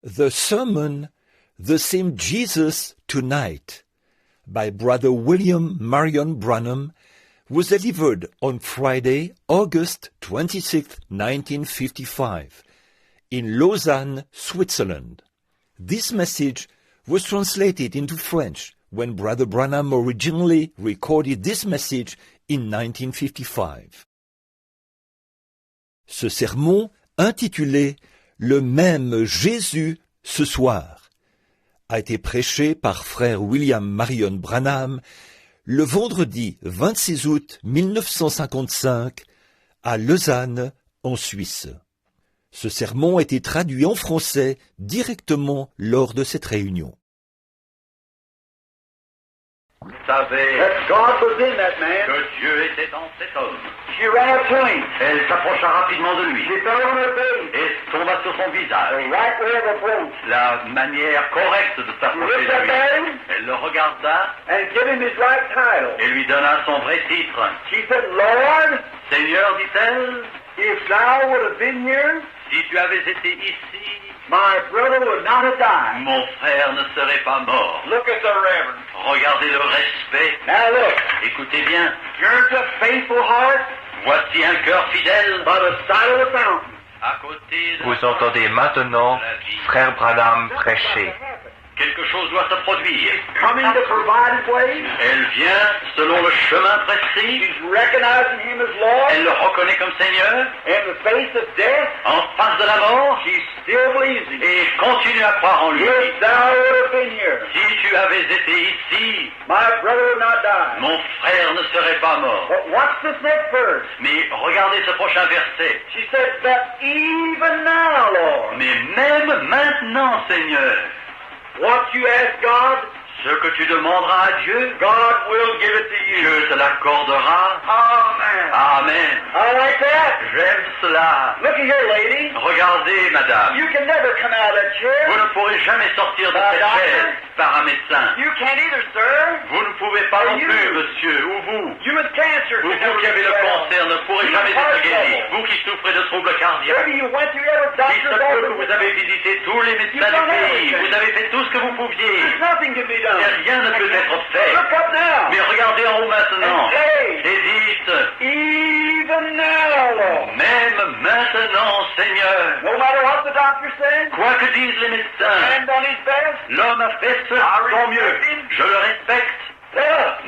The sermon, The Same Jesus Tonight, by Brother William Marion Branham, was delivered on Friday, August 26, 1955, in Lausanne, Switzerland. This message was translated into French when Brother Branham originally recorded this message in 1955. Ce sermon, intitulé « Le même Jésus ce soir », a été prêché par frère William Marion Branham le vendredi 26 août 1955 à Lausanne, en Suisse. Ce sermon a été traduit en français directement lors de cette réunion. Vous savez que Dieu était en cet homme. Elle s'approcha rapidement de lui et tomba sur son visage. La manière correcte de s'approcher de lui. Elle le regarda et lui donna son vrai titre. Seigneur, dit-elle, si tu avais été ici, my brother would not have died. mon frère ne serait pas mort. Look at the reverend. Regardez le respect. Now look, Écoutez bien. here's a faithful heart Voici un cœur fidèle by the side of the fountain. à côté de Vous entendez maintenant Frère Branham prêcher. Quelque chose doit se produire. Coming the provided way. Elle vient selon le chemin précis. She's recognizing him as Lord. Elle le reconnaît comme Seigneur. In the face of death, En face de la mort. she still believes him. Et continue à croire en lui. If thou would have been here, Si tu avais été ici, my brother would not die. mon frère ne serait pas mort. But watch this next verse. Mais regardez ce prochain verset. She said, but even now, Lord, Mais même maintenant, Seigneur, what you ask God, ce que tu demanderas à Dieu, God will give it to you. Dieu te l'accordera. Amen. Amen. I like that. J'aime cela. Look here, lady. Regardez, madame. You can never come out of that chair. Vous ne pourrez jamais sortir de cette chaise par un médecin. You can't either, sir. Vous ne pouvez pas non plus, monsieur, ou vous. You with cancer. Vous, can never qui avez get le well. cancer, ne pourrez jamais être guéri. Vous qui souffrez de troubles cardiaques. Maybe you went through every Il doctor's se peut que office. vous avez visité tous les médecins du pays. Vous avez fait tout ce que vous pouviez. There's nothing can be done. Mais rien ne peut être fait. Look up now. Mais regardez en haut maintenant. And say, Et dites, even now, Lord. même maintenant, Seigneur, No matter what the doctor says, quoi que disent les médecins, and done his best, l'homme a fait son mieux. Je le respecte.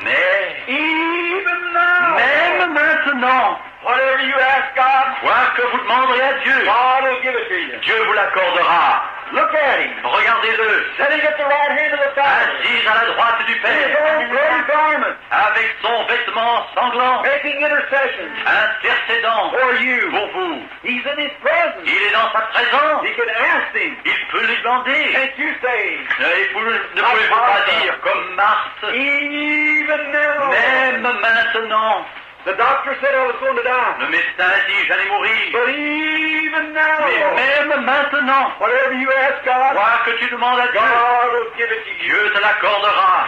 Mais, even now, même maintenant, whatever you ask God, quoi que vous demanderez à Dieu, God will give it to you. Dieu vous l'accordera. Look at him. Regardez-le, Sitting at the right hand of the Father. assis à la droite du In his Père, own bloody garment, avec son vêtement sanglant, making intercession intercédant for you. pour vous. He's in his presence. Il est dans sa présence. You can ask him. Il peut lui demander. Can't you say, Et vous ne pouvez-vous pas dire comme Marthe, even now? même maintenant, The doctor said I was going to die. le médecin a dit j'allais mourir. But even now, Mais même maintenant, whatever you ask God, quoi que tu demandes à Dieu, God will give it to you. Dieu te l'accordera.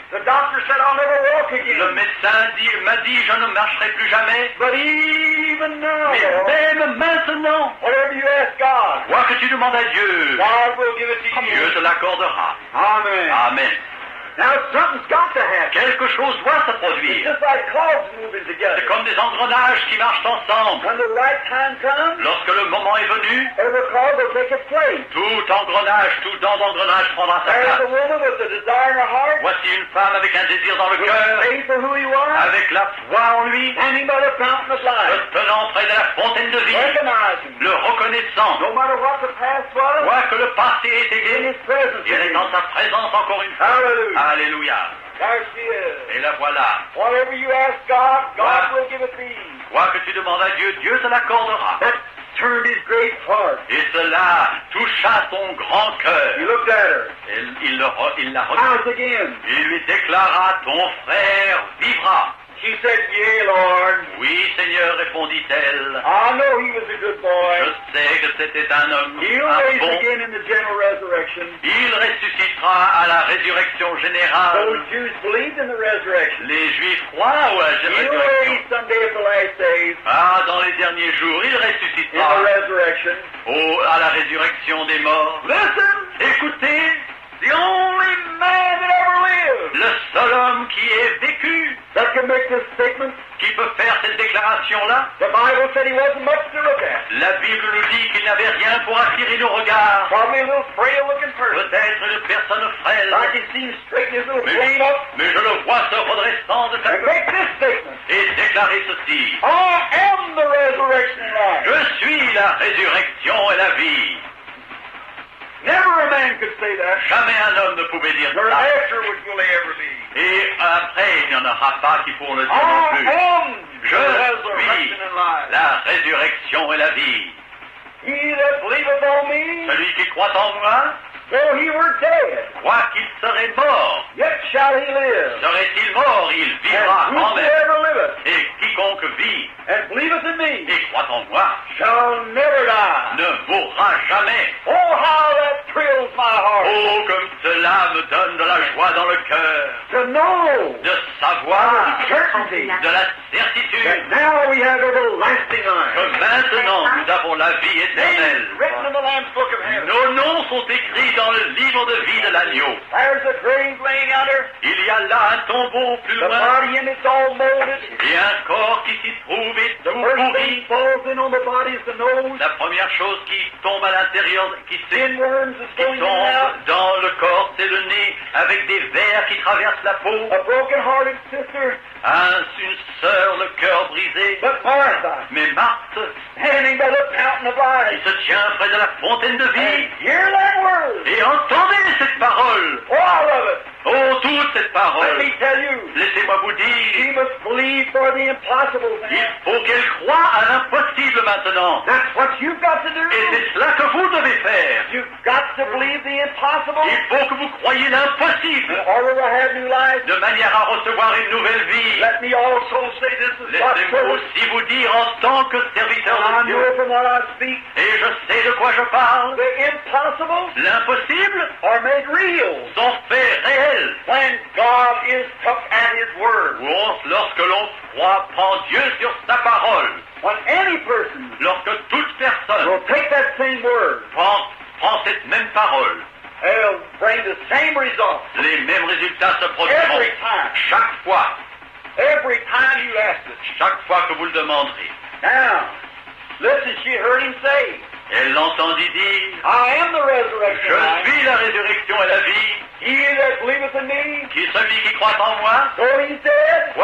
The doctor said I'll never walk Le again. médecin m'a dit je ne marcherai plus jamais. But even now, Mais même maintenant, whatever you ask God, quoi que tu demandes à Dieu, God will give it to Dieu you. te l'accordera. Amen. Amen. Now something's got to happen. Quelque chose doit se It's produire. just like clogs moving together. C'est comme des engrenages qui marchent ensemble. When the right time comes, Lorsque le moment est venu, every clog will take its place. tout engrenage prendra sa There's a place. woman with a desire in her heart, Voici une femme avec un désir dans le with cœur, faith for who he was, avec la foi en lui, standing by the fountain of life, le tenant près de la fontaine de vie, recognizing, le reconnaissant. no matter what the past was, Quoi que le passé ait in été, his presence. il est dans sa présence encore une fois. Hallelujah. Alléluia. There she is. Et la voilà. Whatever you ask God, God Wow. will give it to you. Quoi que tu demandes à Dieu, Dieu te l'accordera. That turned his great heart. Et cela toucha son grand He cœur. looked at her. Et il la regarda. Eyes again. Il lui déclara, ton frère vivra. She said, yea, Lord. Oui, Seigneur, répondit-elle. I know he was a good boy. Je sais que c'était un homme He'll un raise bon. again in the general resurrection. Il ressuscitera à la résurrection générale. Those Jews believed in the resurrection. Les Juifs croient à la He'll résurrection. raise someday at the last days Ah, dans les derniers jours, il in the ressuscitera resurrection. à la résurrection des morts. Listen, Écoutez, the only man that ever lived le seul homme qui ait vécu, that can make this statement, qui peut faire cette déclaration-là, the Bible said he wasn't much to look at. la Bible nous dit qu'il n'avait rien pour attirer nos regards. Probably a little frail looking person. Peut-être une personne frêle, Like he seems straighten his little plane up mais je le vois se redressant de sa and make this statement. et déclarer ceci. I am the resurrection and life. Je suis la résurrection et la vie. Never a man could say that. Jamais un homme ne pouvait dire Nor ça. afterwards will he ever be. Et après, il n'y en aura pas qui pourront le dire non I plus. am the Je resurrection suis and life. la résurrection et la vie. He that believeth on me, Celui qui croit en moi, though he were dead, croit qu'il serait mort. yet shall he live. Serait-il mort, il vivra And quand même. whosoever liveth Et quiconque vit and believeth in me et croit en moi shall never die. ne mourra jamais. Oh, how that thrills my heart Oh, comme cela me donne de la joie dans le cœur, to know de savoir, with certainty de la certitude that now we have everlasting life. que maintenant nous avons la vie éternelle. Written in the Lamb's Book of Heaven. Nos noms sont écrits dans le livre de vie de l'agneau. There's a grave laying yonder. Il y a là un tombeau plus The loin body in it's all molded. et un corps qui s'y trouve est The tout first pourri. thing falls in on the body is the nose. La première chose qui tombe à l'intérieur, qui Inworms is going in and out. tombe dans le corps, c'est le nez avec des vers qui traversent la peau. A broken-hearted sister, Une sœur, le cœur brisé. but Martha, Mais Marthe, standing by the fountain of qui life. se tient près de la fontaine de vie, And hear that word. et entendez cette parole. All of it. Oh, toute cette Let parole. me tell you, Laissez-moi vous she dire, must believe for the impossible il thing. faut qu'elle croie à l'impossible maintenant. That's what you've got to do. Et c'est cela que vous devez faire. You've got to believe the impossible Il faut que vous croyiez in l'impossible, order to have new life. de manière à recevoir une nouvelle vie. Let me also say this is God's Laissez-moi service. aussi vous dire en tant que serviteur I de know Dieu, from what I speak, et je sais de quoi je parle, the impossible l'impossible are made real sont faits réels. when God is took at His word. Lorsque l'on croit, prend Dieu sur sa parole, When any person lorsque toute personne will take that same word, prend cette même parole, they'll bring the same results les mêmes résultats se produiront. every time. Chaque fois You ask it. chaque fois que vous le demanderez. Now, listen, she heard him say, Elle l'entendit dire, I am the resurrection. and je life. suis la résurrection et la vie, He that believeth in me, qui celui qui croit en moi, though he's dead,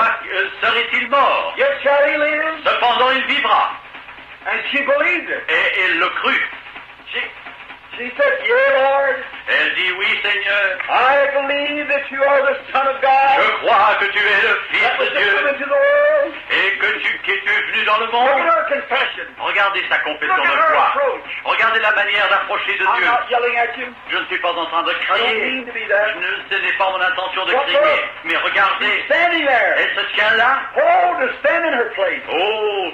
serait-il mort, yet shall he live. cependant il vivra. And she believed it. Et elle le crut. She said, Yea, Lord, Elle dit, oui Seigneur, I believe that you are the Son of God. je crois que tu es le That Fils was de to come Dieu into the world. et que tu es venu dans le Look at monde. her confession. Regardez sa Look confession at de her foi. approach. Regardez la manière d'approcher de I'm Dieu. not yelling at you. Je ne suis pas en train de I don't crier. mean to be that. Ce n'est pas mon intention de Look, crier. look. Mais regardez, Standing there. elle se tient là. Oh, to stand in her place. Oh,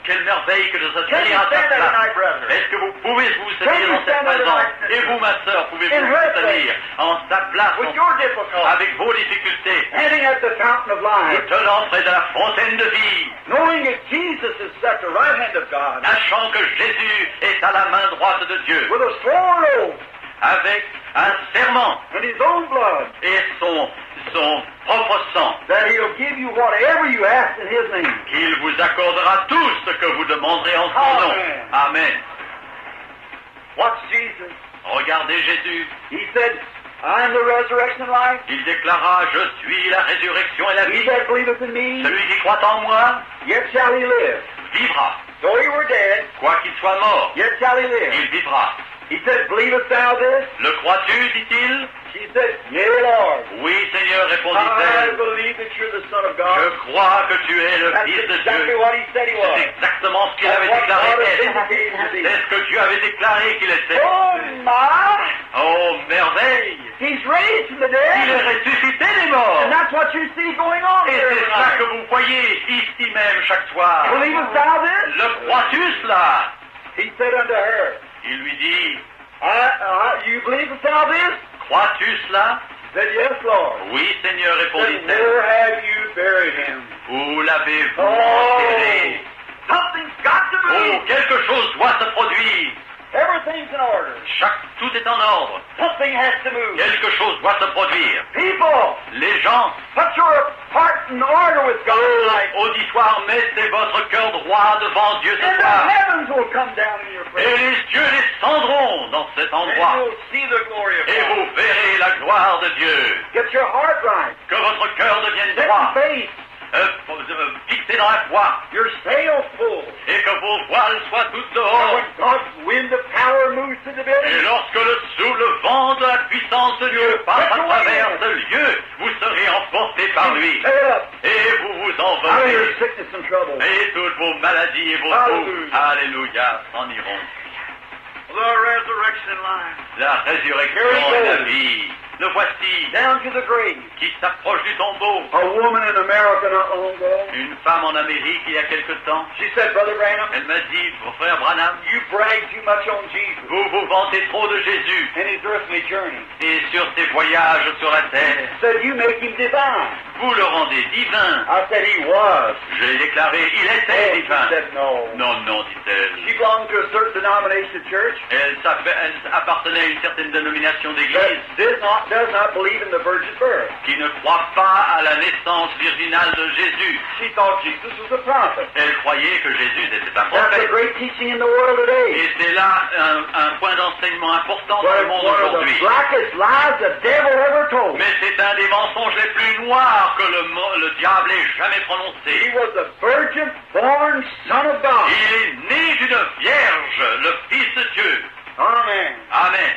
quelle merveille que de se Can you tenir à sa stand there place. tonight, brethren? Est-ce que vous pouvez vous Can tenir you dans cette stand there présence? tonight, sister? Et vous, ma sœur, pouvez-vous In her vous tenir en sa place, With your difficulty. avec vos difficultés, Standing at the fountain of life. vous tenant près de la fontaine de vie, Knowing that Jesus is at the right hand of God. sachant que Jésus est à la main droite de Dieu, With a sworn oath. avec un serment And his own blood. et son propre sang, That he'll give you whatever you ask in his name. qu'il vous accordera tout ce que vous demanderez en son nom. Amen. Amen. Watch Jesus. Regardez Jésus. He said, I am the resurrection and life. Il déclara, je suis la résurrection et la He vie. that believeth in me, Celui qui croit en moi yet shall he live. vivra. Though he were dead, Quoi qu'il soit mort, yet shall he live. il vivra. He said, Believest thou this? Le crois-tu, dit-il? She said, Yea, Lord. Oui, Seigneur, I répondit-elle. believe that you're the Son of Je God. crois que tu es le That's Fils de exactly Dieu. what he said he was. C'est exactement ce qu'il That's avait what déclaré God has être. indicated to be. C'est ce que Dieu avait déclaré qu'il était. Oh my! Oh, merveille! He's raised from the Il est dead. ressuscité des morts. And that's what you see going on Et here c'est ça que tonight. vous voyez ici même chaque soir. Believest thou this? Le crois-tu cela? He said unto her, Il lui dit, You believe the salvation? Crois-tu cela? Said, yes, Lord. Oui, Seigneur, Said, répondit-elle. where have you buried him? Où l'avez-vous Oh, enterré? something's got to Oh, move. quelque chose doit se produire. Everything's in order. Tout est en ordre. Something has to move. Quelque chose doit se produire. People, Les gens, put your heart in order with God tonight. auditoire, mettez votre cœur droit devant Dieu ce And the soir. heavens will come down in your Et presence. les dieux descendront dans cet And endroit. you'll see the glory of Et God. vous verrez la gloire de Dieu. Get your heart right. Que votre cœur devienne Set droit, your faith. fixé dans la foi. Your sails full. Et que vos voiles soient toutes And dehors. when God's wind of power moves to the Et building, lorsque le vent de la puissance de Dieu passe à travers ce lieu, vous serez emportés par lui. pick it up Et vous vous out of your envolez. sickness and trouble. Et toutes vos maladies et vos troubles, alléluia, s'en iront. The resurrection line. La résurrection et la vie. Le voici, Down to the grave. qui s'approche du tombeau. A woman in America not long ago. Une femme en Amérique, il y a quelque temps, She said, Brother Branham, elle m'a dit, frère Branham, you brag too much on Jesus vous vous vantez trop de Jésus and his earthly journey. et sur ses voyages sur la terre. Said, you make him divine. Vous le rendez divin. I said, he was. Je l'ai déclaré, il était And she divin. said, no. Non, non, dit-elle. She belonged to a certain denomination of church Elle appartenait à une certaine dénomination d'église that does not believe in the virgin birth. qui ne croit pas à la naissance virginale de Jésus. She thought Jesus was a prophet. Elle croyait que Jésus était un That's a prophète. great teaching in the world today. Et c'est là un point d'enseignement important dans But le it's monde one of the aujourd'hui. blackest lies the devil ever told. Mais c'est un des mensonges les plus noirs que le diable ait jamais He prononcé. was a virgin born son of God. Il est né d'une vierge, le Fils de Dieu. Amen. Amen.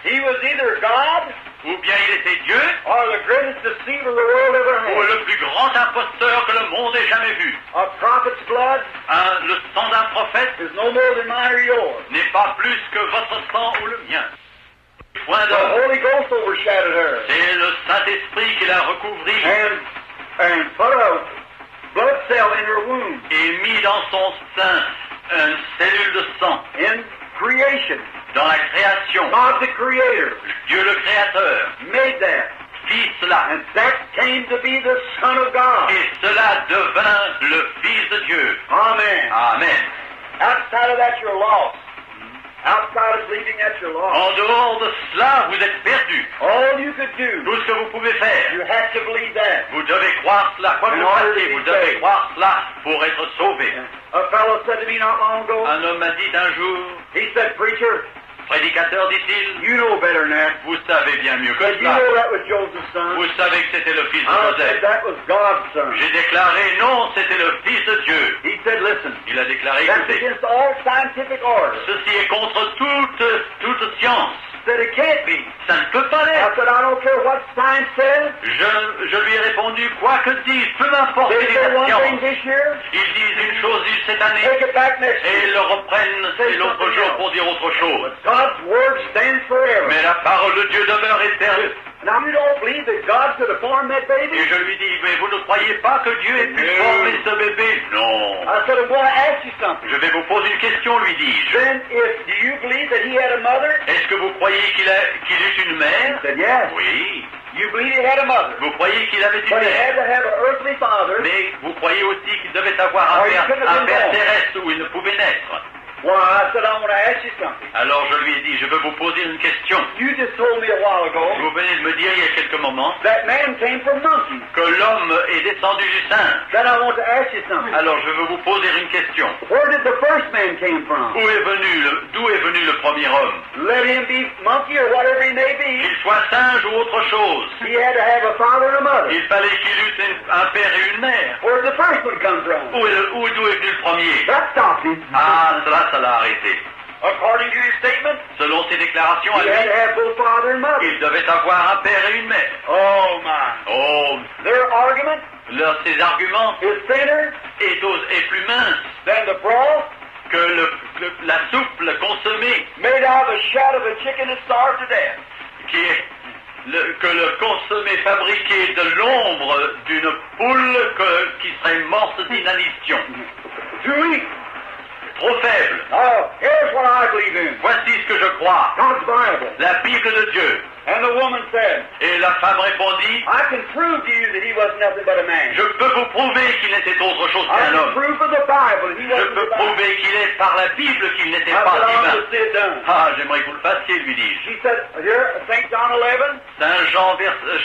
He was either God Ou bien il était Dieu, or the greatest deceiver the world ever ou had. le plus grand imposteur que le monde ait jamais vu. A prophet's blood Le sang d'un prophète is no more than mine or yours. n'est pas plus que votre sang ou le mien. Point The d'homme. Holy Ghost overshadowed her C'est le Saint-Esprit qui l'a recouvri and put a blood cell in her womb et mis dans son sein une cellule de sang. in creation. Dans la création, God the Creator Dieu le Créateur made that. fit cela. And that came to be the Son of God. Et cela devint le Fils de Dieu. Amen. Amen. Outside of that, you're lost. Outside of believing that, you're lost. En dehors de cela, vous êtes perdus. All you could do, Tout ce que vous pouvez faire, you have to believe that. vous devez croire cela. Quoi que vous fassiez, vous devez croire cela pour être sauvé. A fellow said to me not long ago, Un homme m'a dit un jour, he said, Preacher, prédicateur, dit-il, you know better than that. vous savez bien mieux que Said, you cela. know that was Joseph's son. Vous savez que c'était le fils de I said, Joseph. that was God's son. J'ai déclaré non, c'était le fils de Dieu. He said, listen, Il a déclaré, that's écoutez, against all scientific order. ceci est contre toute science. Said it can't be. Ça ne peut pas I l'être. said, I don't care what science says. Je lui ai répondu, quoi que disent, peu importe They les say one thing science. this year, Ils disent une chose cette année take it back next et ils year. le reprennent et l'autre jour pour dire autre chose. God's word stands forever. Mais la parole de Dieu demeure éternelle. Now you don't believe that God could have formed that baby? Et je lui dis, mais vous ne croyez pas que Dieu ait pu former ce bébé? Non. I said, I'm going to ask you something. Je vais vous poser une question, lui dis-je. Then, do you believe that he had a mother? Est-ce que vous croyez qu'il eut une mère? I said, yes. Oui. You believe he had a mother? Vous croyez qu'il avait une But he had mère? to have an earthly father. Mais vous croyez aussi qu'il devait avoir un père terrestre où il ne pouvait naître? Well, I said, I want to ask you something. Alors je lui ai dit, je veux vous poser une question. You just told me a while ago Vous venez de me dire il y a quelques moments that man came from monkeys. que l'homme est descendu du singe. Then I want to ask you something. Alors je veux vous poser une question. Where did the first man came from? D'où est venu le premier homme? Let him be monkey or whatever he may be. Qu'il soit singe ou autre chose. He had to have a father and a mother. Il fallait qu'il eût un père et une mère. Where did the first one come from? D'où est venu le premier? That stopped him. Ah, ça l'a arrêté. According to his statement, Selon ses déclarations à he had to lui, have both father and mother. il devait avoir un père et une mère. Oh my. Oh, Their argument ses arguments is thinner est plus mince than the broth que la soupe consommée, made out of the shad of a chicken that starved to death. que le consommé fabriqué de l'ombre d'une poule qui serait morte d'inanition. To eat. trop faible. Oh, here's what I believe in. Voici ce que je crois. God's Bible. La Bible de Dieu. And the woman said, Et la femme répondit, I can prove to you that he was nothing but a man. je peux vous prouver qu'il n'était autre chose I qu'un can homme. prove from the Bible that he Je wasn't peux divine. prouver qu'il est par la Bible qu'il n'était I pas said, I'll divin. just see it done. Ah, j'aimerais que vous le fassiez, lui dis-je. She said, here, St. John 11, Saint Jean,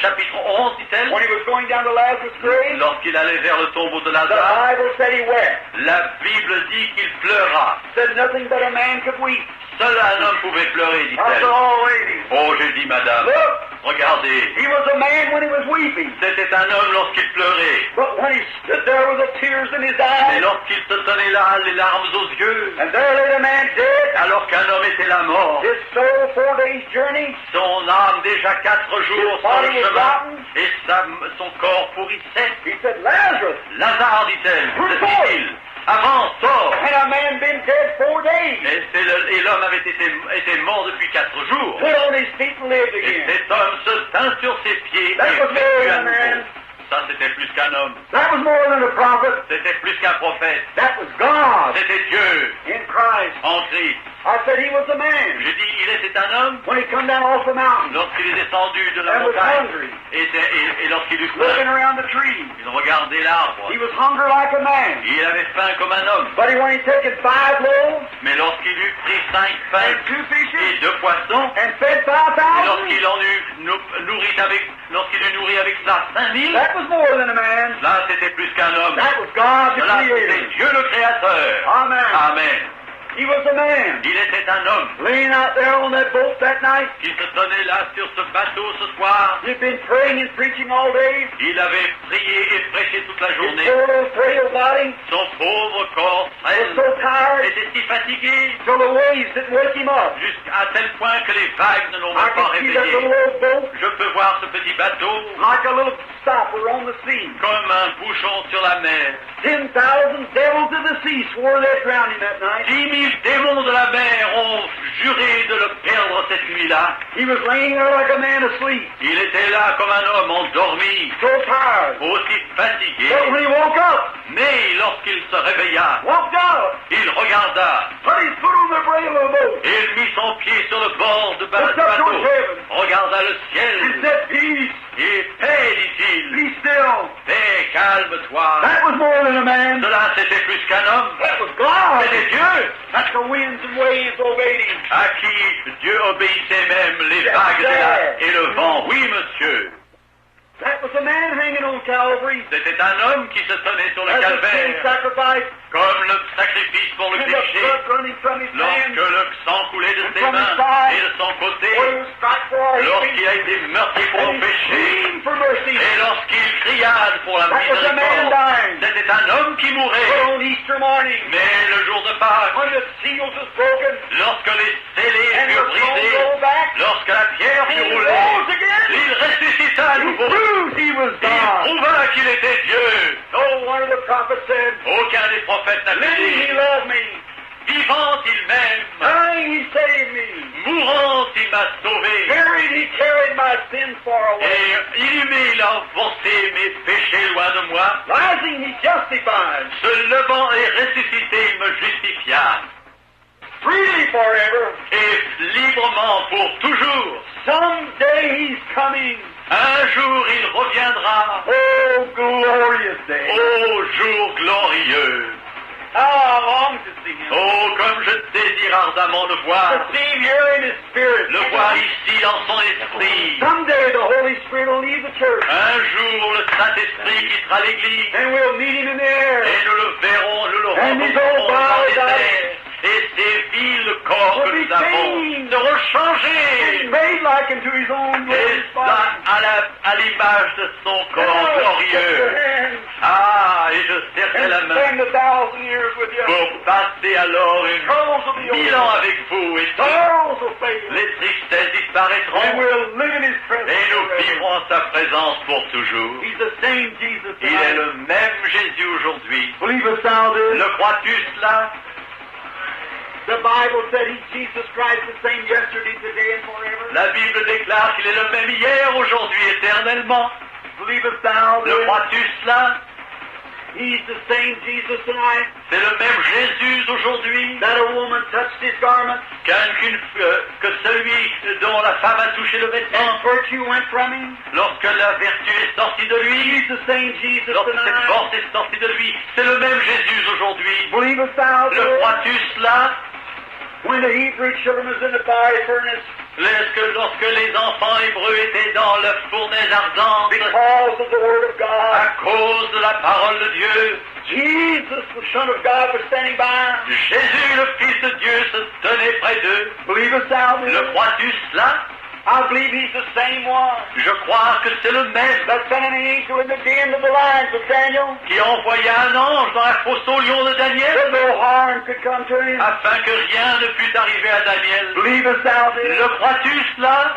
chapitre 11, dit-elle, when he was going down to Lazarus' grave, lorsqu'il allait vers le tombeau de the Lazare, Bible said he wept. la Bible dit qu'il pleura. Said nothing but a man could weep. Seul un homme pouvait pleurer, I said, dit-elle. oh, lady, Oh, j'ai dit, madame, look, regardez, he was a man when he was weeping. c'était un homme lorsqu'il pleurait. But when he stood there with the tears in his Et eyes, lorsqu'il se tenait là, les larmes aux yeux, and there lay the man dead, alors qu'un homme était là mort, his soul 4 days' journey, son âme déjà 4 jours sur le chemin, et son corps pourrissait. he said, Lazarus, Lazare, dit-elle, dit-il, avance, sors. had a man been dead 4 days, Et l'homme avait été mort depuis 4 jours. put on his feet and lived Et again. cet homme se tint sur ses pieds et That was vécut more à than a man. nouveau. Ça, c'était plus qu'un homme. That was more than a prophet. C'était plus qu'un prophète. That was God C'était Dieu in Christ. en Christ. I said he was a man. J'ai dit, il était un homme When he come down off the mountain lorsqu'il est descendu de la and was montagne hungry, et lorsqu'il eut looking faim. around the trees, Il regardait l'arbre. he was hungry like a man. Il avait faim comme un homme. But when he taken 5 loaves Mais lorsqu'il eut pris 5 pains and 2 fishes et 2 poissons, and fed et 5,000, lorsqu'il en eut nourri avec ça 5000, that was more than a man. là c'était plus qu'un homme. That was God the Là c'était Creator. Dieu le Créateur. Amen. Amen. He was a man Il était un homme laying out there on that boat that night. qui se tenait là sur ce bateau ce soir. He'd been praying and preaching all day. Il avait prié et prêché toute la His journée. poor little frail body Son pauvre corps was frêle so tired était si fatigué till the waves didn't wake him up. jusqu'à tel point que les vagues ne l'ont I même pas can see that réveillé. little old boat Je peux voir ce petit bateau like a little stopper on the sea. comme un bouchon sur la mer. 10,000 devils of the sea swore they'd drown him that night. 10 000 démons de la mer ont juré de le perdre cette nuit-là. He was laying there like a man asleep, Il était là comme un homme endormi, so tired. aussi fatigué. But when he woke up, Mais lorsqu'il se réveilla, walked out, il regarda put his foot on the rail of the boat, et il mit son pied sur le bord du looked up bateau, towards heaven, regarda le and ciel said, peace, et paix, dit-il, be still. paix, calme-toi. That was more than a man. Cela c'était plus qu'un homme, That was God. c'était Dieu, That the winds and waves obeyed him. à qui Dieu obéissait même les vagues et le vent. Oui, monsieur. That was a man hanging on Calvary. C'était un homme qui se tenait sur le As a sin calvaire, sacrifice, comme le sacrifice pour le with the péché, blood running from his lorsque hands, le sang coulait de ses mains et de son côté, where he was struck for our lorsqu'il healing, a été meurtri pour and nos he péchés, screamed for mercy. et lorsqu'il cria pour la That was a man miséricorde, dying. c'était un homme qui But mourait. on Easter morning, Mais le jour de Pâques, when the seals was broken, lorsque les scellés and furent the stone brisés, rolled back, lorsque la pierre and fut he roulée, rose again, il ressuscita à he nouveau. proved he was Il God. prouva qu'il était Dieu. No one of the prophets said, Aucun des prophètes n'a pu living he dire, loved me, vivant il m'aime, dying he saved me, mourant il m'a sauvé, buried he carried my sins far away, et inhumé il a emporté mes péchés loin de moi, rising he justified, se levant et ressuscité il me justifia, freely forever. et librement pour toujours. Someday he's coming. Un jour il reviendra, Oh, glorious day. ô jour glorieux. How I long to see him. Oh, comme je désire ardemment le To voir, see him here in his spirit. le voir ici dans son esprit. Someday the Holy Spirit will leave the church, Un jour le Saint-Esprit quittera l'Église, and we'll meet him in the air. et nous le verrons, nous le And his rencontrerons old dans les body airs. Et ces vils corps que will be nous avons changed seront and changés. made like unto his own Et glorious ça body. à l'image de son And corps I'll shake glorieux. your hand Ah, et je serrai la and main spend 1,000 years with you. pour passer alors Troubles will be 1000 ans over. avec vous. Et Sorrows will fade. les tristesses And disparaîtront. we'll live in his presence Et nous forever. vivrons en sa présence pour toujours. He's the same Jesus Il est tonight. le même Jésus aujourd'hui. Believe us now this. Le crois-tu cela? The Bible said he's Jesus Christ, the same yesterday, today, and forever. La Bible déclare qu'il est le même hier, aujourd'hui, éternellement. Believe us thou Le this. crois-tu cela? He's the same Jesus tonight. C'est le même Jésus aujourd'hui that a woman touched his garment que celui dont la femme a touché le vêtement. and virtue went from him. Lorsque la vertu est sortie de lui, He's the same Jesus lorsque cette tonight. force est sortie de lui, c'est le même Jésus aujourd'hui. Believest thou Le this? crois-tu cela? When the Hebrew children was in the fiery furnace, Lorsque les enfants hébreux étaient dans le fournaise ardente, because of the Word of à God, cause de la parole de Dieu, Jesus, the Son of God, was standing by. Jésus, le Fils de Dieu, se tenait près d'eux. Believest thou this? Le crois-tu cela? I believe he's the same one Je crois que c'est le même that sent an angel in the den of the lions of Daniel, qui envoya un ange dans la fosse au lion de Daniel, that no harm could come to him. afin que rien ne pût arriver à Daniel. Believest thou this? Le crois-tu cela?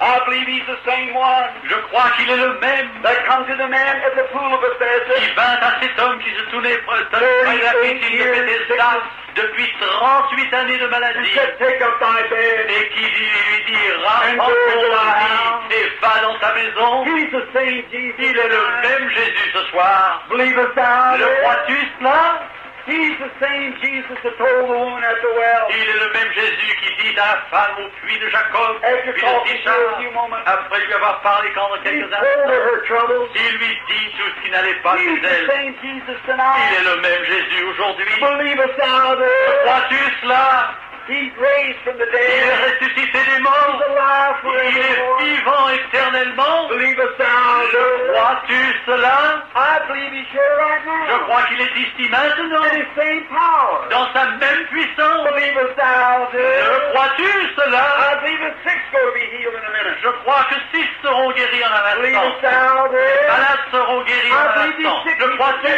I believe he's the same one Je crois qu'il est le même that come to the man at the pool of qui Bethesda. vint à cet homme qui se tenait près de la piscine de Bethesda depuis 38 années de And maladie said, take up thy bed. et qui lui dit, rapporte ton lit et va dans ta maison. He's the same Jesus. Il est le même Jésus ce soir. Believest thou Le this? crois-tu cela? He's the same Jesus that told the woman at the well. Il est le même Jésus qui dit à la femme au puits de Jacob, After puis de talking to her a Sichar, few moments, après lui avoir parlé pendant he quelques told her instants, her troubles. il lui dit tout ce qui n'allait pas He's chez the elle. same Jesus Il est tonight. le même Jésus aujourd'hui. Believest thou this? Crois-tu cela? He's raised from the Il est dead. ressuscité des He's morts. alive Il est forevermore. vivant éternellement. Believest thou this? Crois-tu cela? I believe he's here right Je now. crois qu'il est ici maintenant, In his same power. dans sa même puissance. Believest thou this? Crois-tu cela? I believe the sick's going to be healed in a minute. Je crois que 6 seront guéris en un Believest instant. thou Les this? malades seront guéris en un instant. Le crois-tu?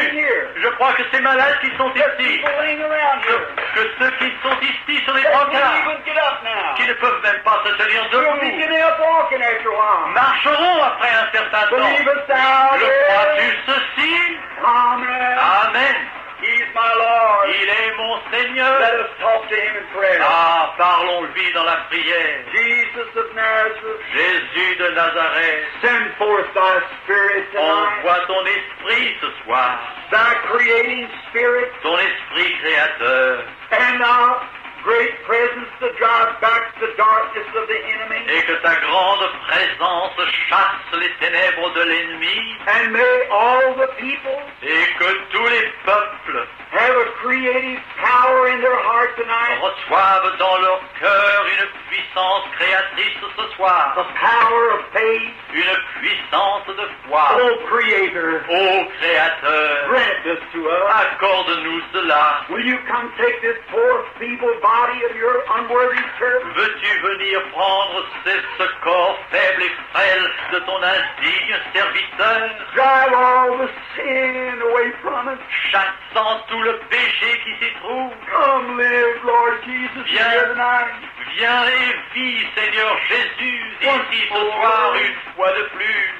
Je crois que ces malades qui sont There's ici, people laying around here. que ceux qui sont ici sur les They can't brancards, even get up now. qui ne peuvent même pas se tenir We'll be debout, getting up walking after a while. marcheront après un certain temps. Believest thou Le this? crois-tu ceci? Amen. Amen. He's my Lord. Il est mon Let Seigneur. us talk to him in prayer. Ah, parlons-lui dans la prière. Jesus of Nazareth, Jésus de Nazareth, send forth thy Spirit tonight. envoie ton esprit ce soir, Thy creating Spirit ton esprit créateur, and thy great presence to drive back the darkness of the enemy. et que ta grande présence chasse les ténèbres de l'ennemi, And may all the people et que tous les peuples have a creative power in their heart tonight. reçoivent dans leur cœur une puissance créatrice ce soir, The power of faith. une puissance de foi. Oh, Creator, Ô Créateur, grant this to us. accorde-nous cela. Will you come take this poor, feeble body of your unworthy servant? Veux-tu venir prendre ce corps faible et frêle de ton indigne serviteur, Drive all the sin away from us. chassant tout le péché qui s'y trouve? Come live, Lord Jesus, Viens. here tonight. Viens et vis, Seigneur Jésus, ici ce soir une fois de plus,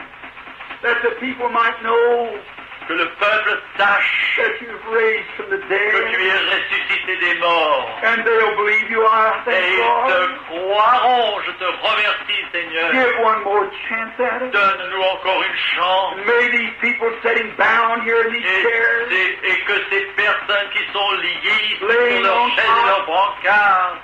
That the people might know que le peuple sache that you've raised from the que tu es dead. ressuscité des morts. And they'll believe you are. Et Thank ils God. te croiront, je te remercie, Seigneur. Give one more chance at it. Donne-nous encore une chance. May these people sitting bound here in these chairs Et que ces personnes qui sont liées sur Laying leurs on chaises et top. leurs brancards,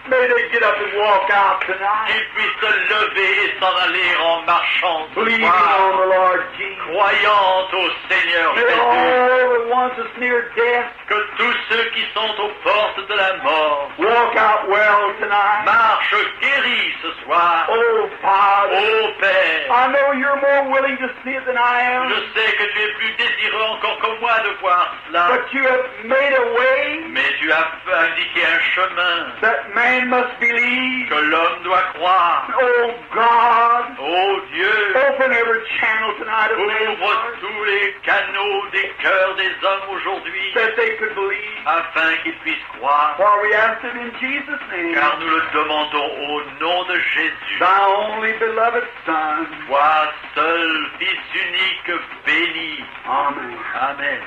may they get up and walk out tonight, qu'ils puissent se lever et s'en aller en marchant ce believing soir, on the Lord Jesus. croyant au Seigneur May Jésus. all the ones that's near death Que tous ceux qui sont aux portes de la mort walk out well tonight. marchent guéris ce soir. Oh, Father, Ô Père, I know you're more willing to see it than I am, je sais que tu es plus désireux encore que moi de voir cela, but you have made a way mais tu as indiqué un chemin that man must believe. que l'homme doit croire. Oh, God, Ô Dieu, open every channel tonight of man's ouvre heart tous les canaux des cœurs des hommes aujourd'hui, that they could believe. afin qu'ils puissent croire. For we ask it in Jesus' name, Car nous le demandons au nom de Jésus, thy only beloved Son. toi seul Fils unique béni. Amen. Amen.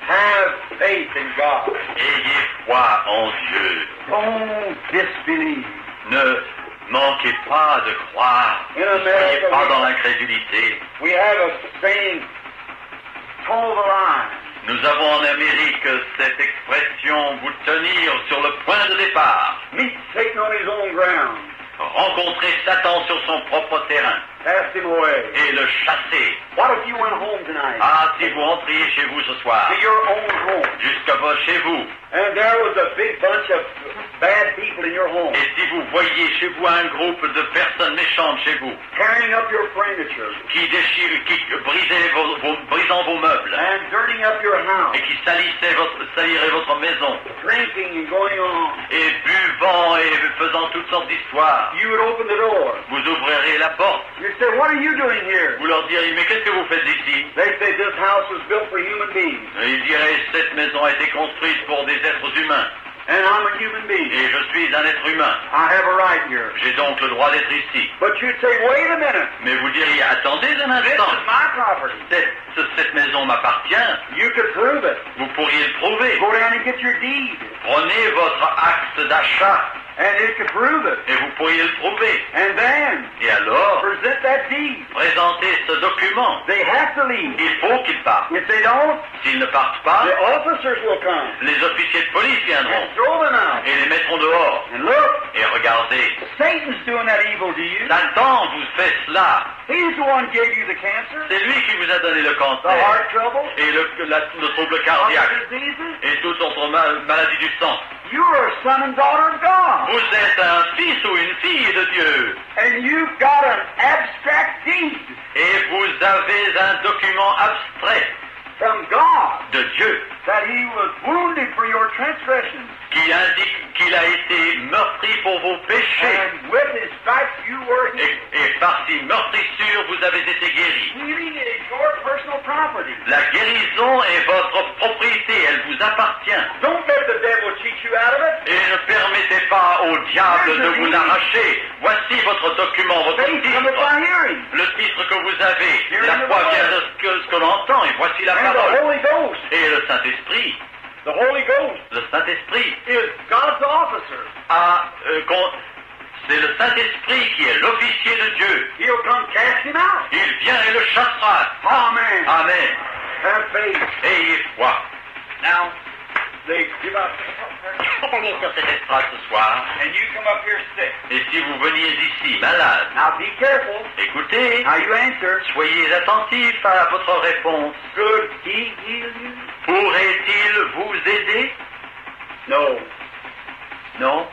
Have faith in God. Ayez foi en Dieu. Don't disbelieve. Ne Manquez pas de croire. In Ne America, soyez pas dans l'incrédulité. we have a saying, toe the line. Nous avons en Amérique cette expression, vous tenir sur le point de départ. Meet Satan on his own ground. Rencontrer Satan sur son propre terrain Cast him away. et le chasser. What if you went home tonight? Ah, si vous entriez chez vous ce soir, To your own home. jusqu'à chez vous, And there was a big bunch of bad people in your home. et si vous voyiez chez vous un groupe de personnes méchantes chez vous, Tearing up your furniture. qui brisant vos meubles, And dirtying up your house. et qui saliraient votre maison, Drinking and going on. et buvant et faisant toutes sortes d'histoires, You would open the door. vous ouvrirez la porte. You'd say, what are you doing here? Vous leur direz, mais qu'est-ce que vous faites ici? They say, this house was built for human beings. Et ils diraient, cette maison a été construite pour des êtres humains, And I'm a human being. et je suis un être humain. I have a right here. J'ai donc le droit d'être ici. But you'd say, wait a minute. Mais vous diriez, attendez un This instant, is my property. cette maison m'appartient, You could prove it. vous pourriez le prouver. Go down and get your deed. Prenez votre acte d'achat, And it could prove it. et vous pourriez le prouver. And then, Et alors, present that deed. présentez ce document. They have to leave. Il faut qu'ils partent. If they don't, S'ils ne partent pas, the officers will come les officiers de police viendront and throw them out. et les mettront dehors. And look, Et regardez, Satan's doing that evil to you. Satan vous fait cela. He's the one who gave you the cancer, C'est lui qui vous a donné le the cancer heart trouble, et le trouble other cardiaque diseases. et toute autre maladie du sang. You are a son and daughter of God. Vous êtes un fils ou une fille de Dieu And you've got an abstract deed et vous avez un document abstrait from God de Dieu that He was wounded for your transgressions. qui indique qu'il a été meurtri pour vos péchés And with His stripes you were healed. et par ces meurtrissures vous avez été guéris. Healing is your personal property. La guérison est votre propriété, elle vous appartient. Don't let the devil cheat you out of it. Et ne permettez pas au diable de vous l'arracher. Voici votre document, votre Faith cometh titre. by hearing. Le titre que vous avez, la foi vient de ce que l'on entend, et voici la And the parole. Holy Ghost. Et le Saint-Esprit, The Holy Ghost le Saint-Esprit is God's officer. c'est le Saint-Esprit qui est l'officier de Dieu. He'll come cast him out. Il vient et le chassera. Amen. Amen. Have faith. Ayez foi. Now, they give up. Allez sur cette estrade ce soir, And you come up here sick. et si vous veniez ici malade, Now be careful écoutez, how you answer. soyez attentifs à votre réponse. Could He heal you? Pourrait-il vous aider? No. Non.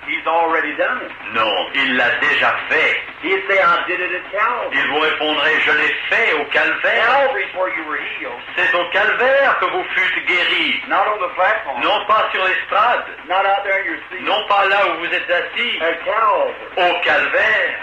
He's already done it. Non, il l'a déjà fait. He'd say, I did it at Calvary. Il vous répondrait, je l'ai fait au calvaire. Calvary's where you were healed. C'est au calvaire que vous fûtes guéris. Not on the platform. Non pas sur l'estrade, Not out there in your seat. non pas là où vous êtes assis, At Calvary. au calvaire,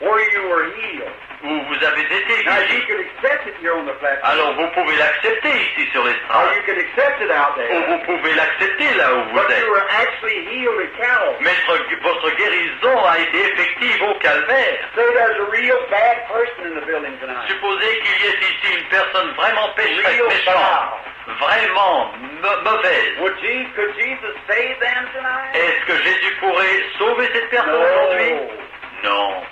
Where you were healed. où vous avez été Now you guéris. can accept it here on the platform. Alors vous pouvez l'accepter ici sur Or l'estrade, you can accept it out ou there. vous pouvez l'accepter là où vous But you êtes. were actually healed at Calvary. Mais votre guérison a été effective au calvaire. Say there's a real bad person in the building tonight. Supposez qu'il y ait ici une personne vraiment pécheresse, Real méchante, vraiment mauvaise. Could Jesus save them tonight? Est-ce que Jésus pourrait sauver cette personne aujourd'hui? Non,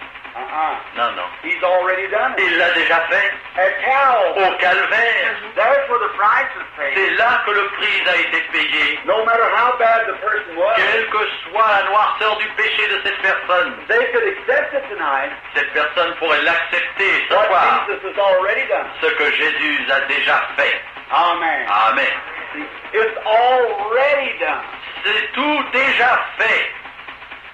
non, non. He's already done it. Il l'a déjà fait At Calvary. au calvaire. That's where the price is paid. C'est là que le prix a été payé. No matter how bad the person was, Quelle que soit la noirceur du péché de cette personne, they could accept it tonight. cette personne pourrait l'accepter ce What soir, Jesus has already done. ce que Jésus a déjà fait. Amen. Amen. It's already done. C'est tout déjà fait.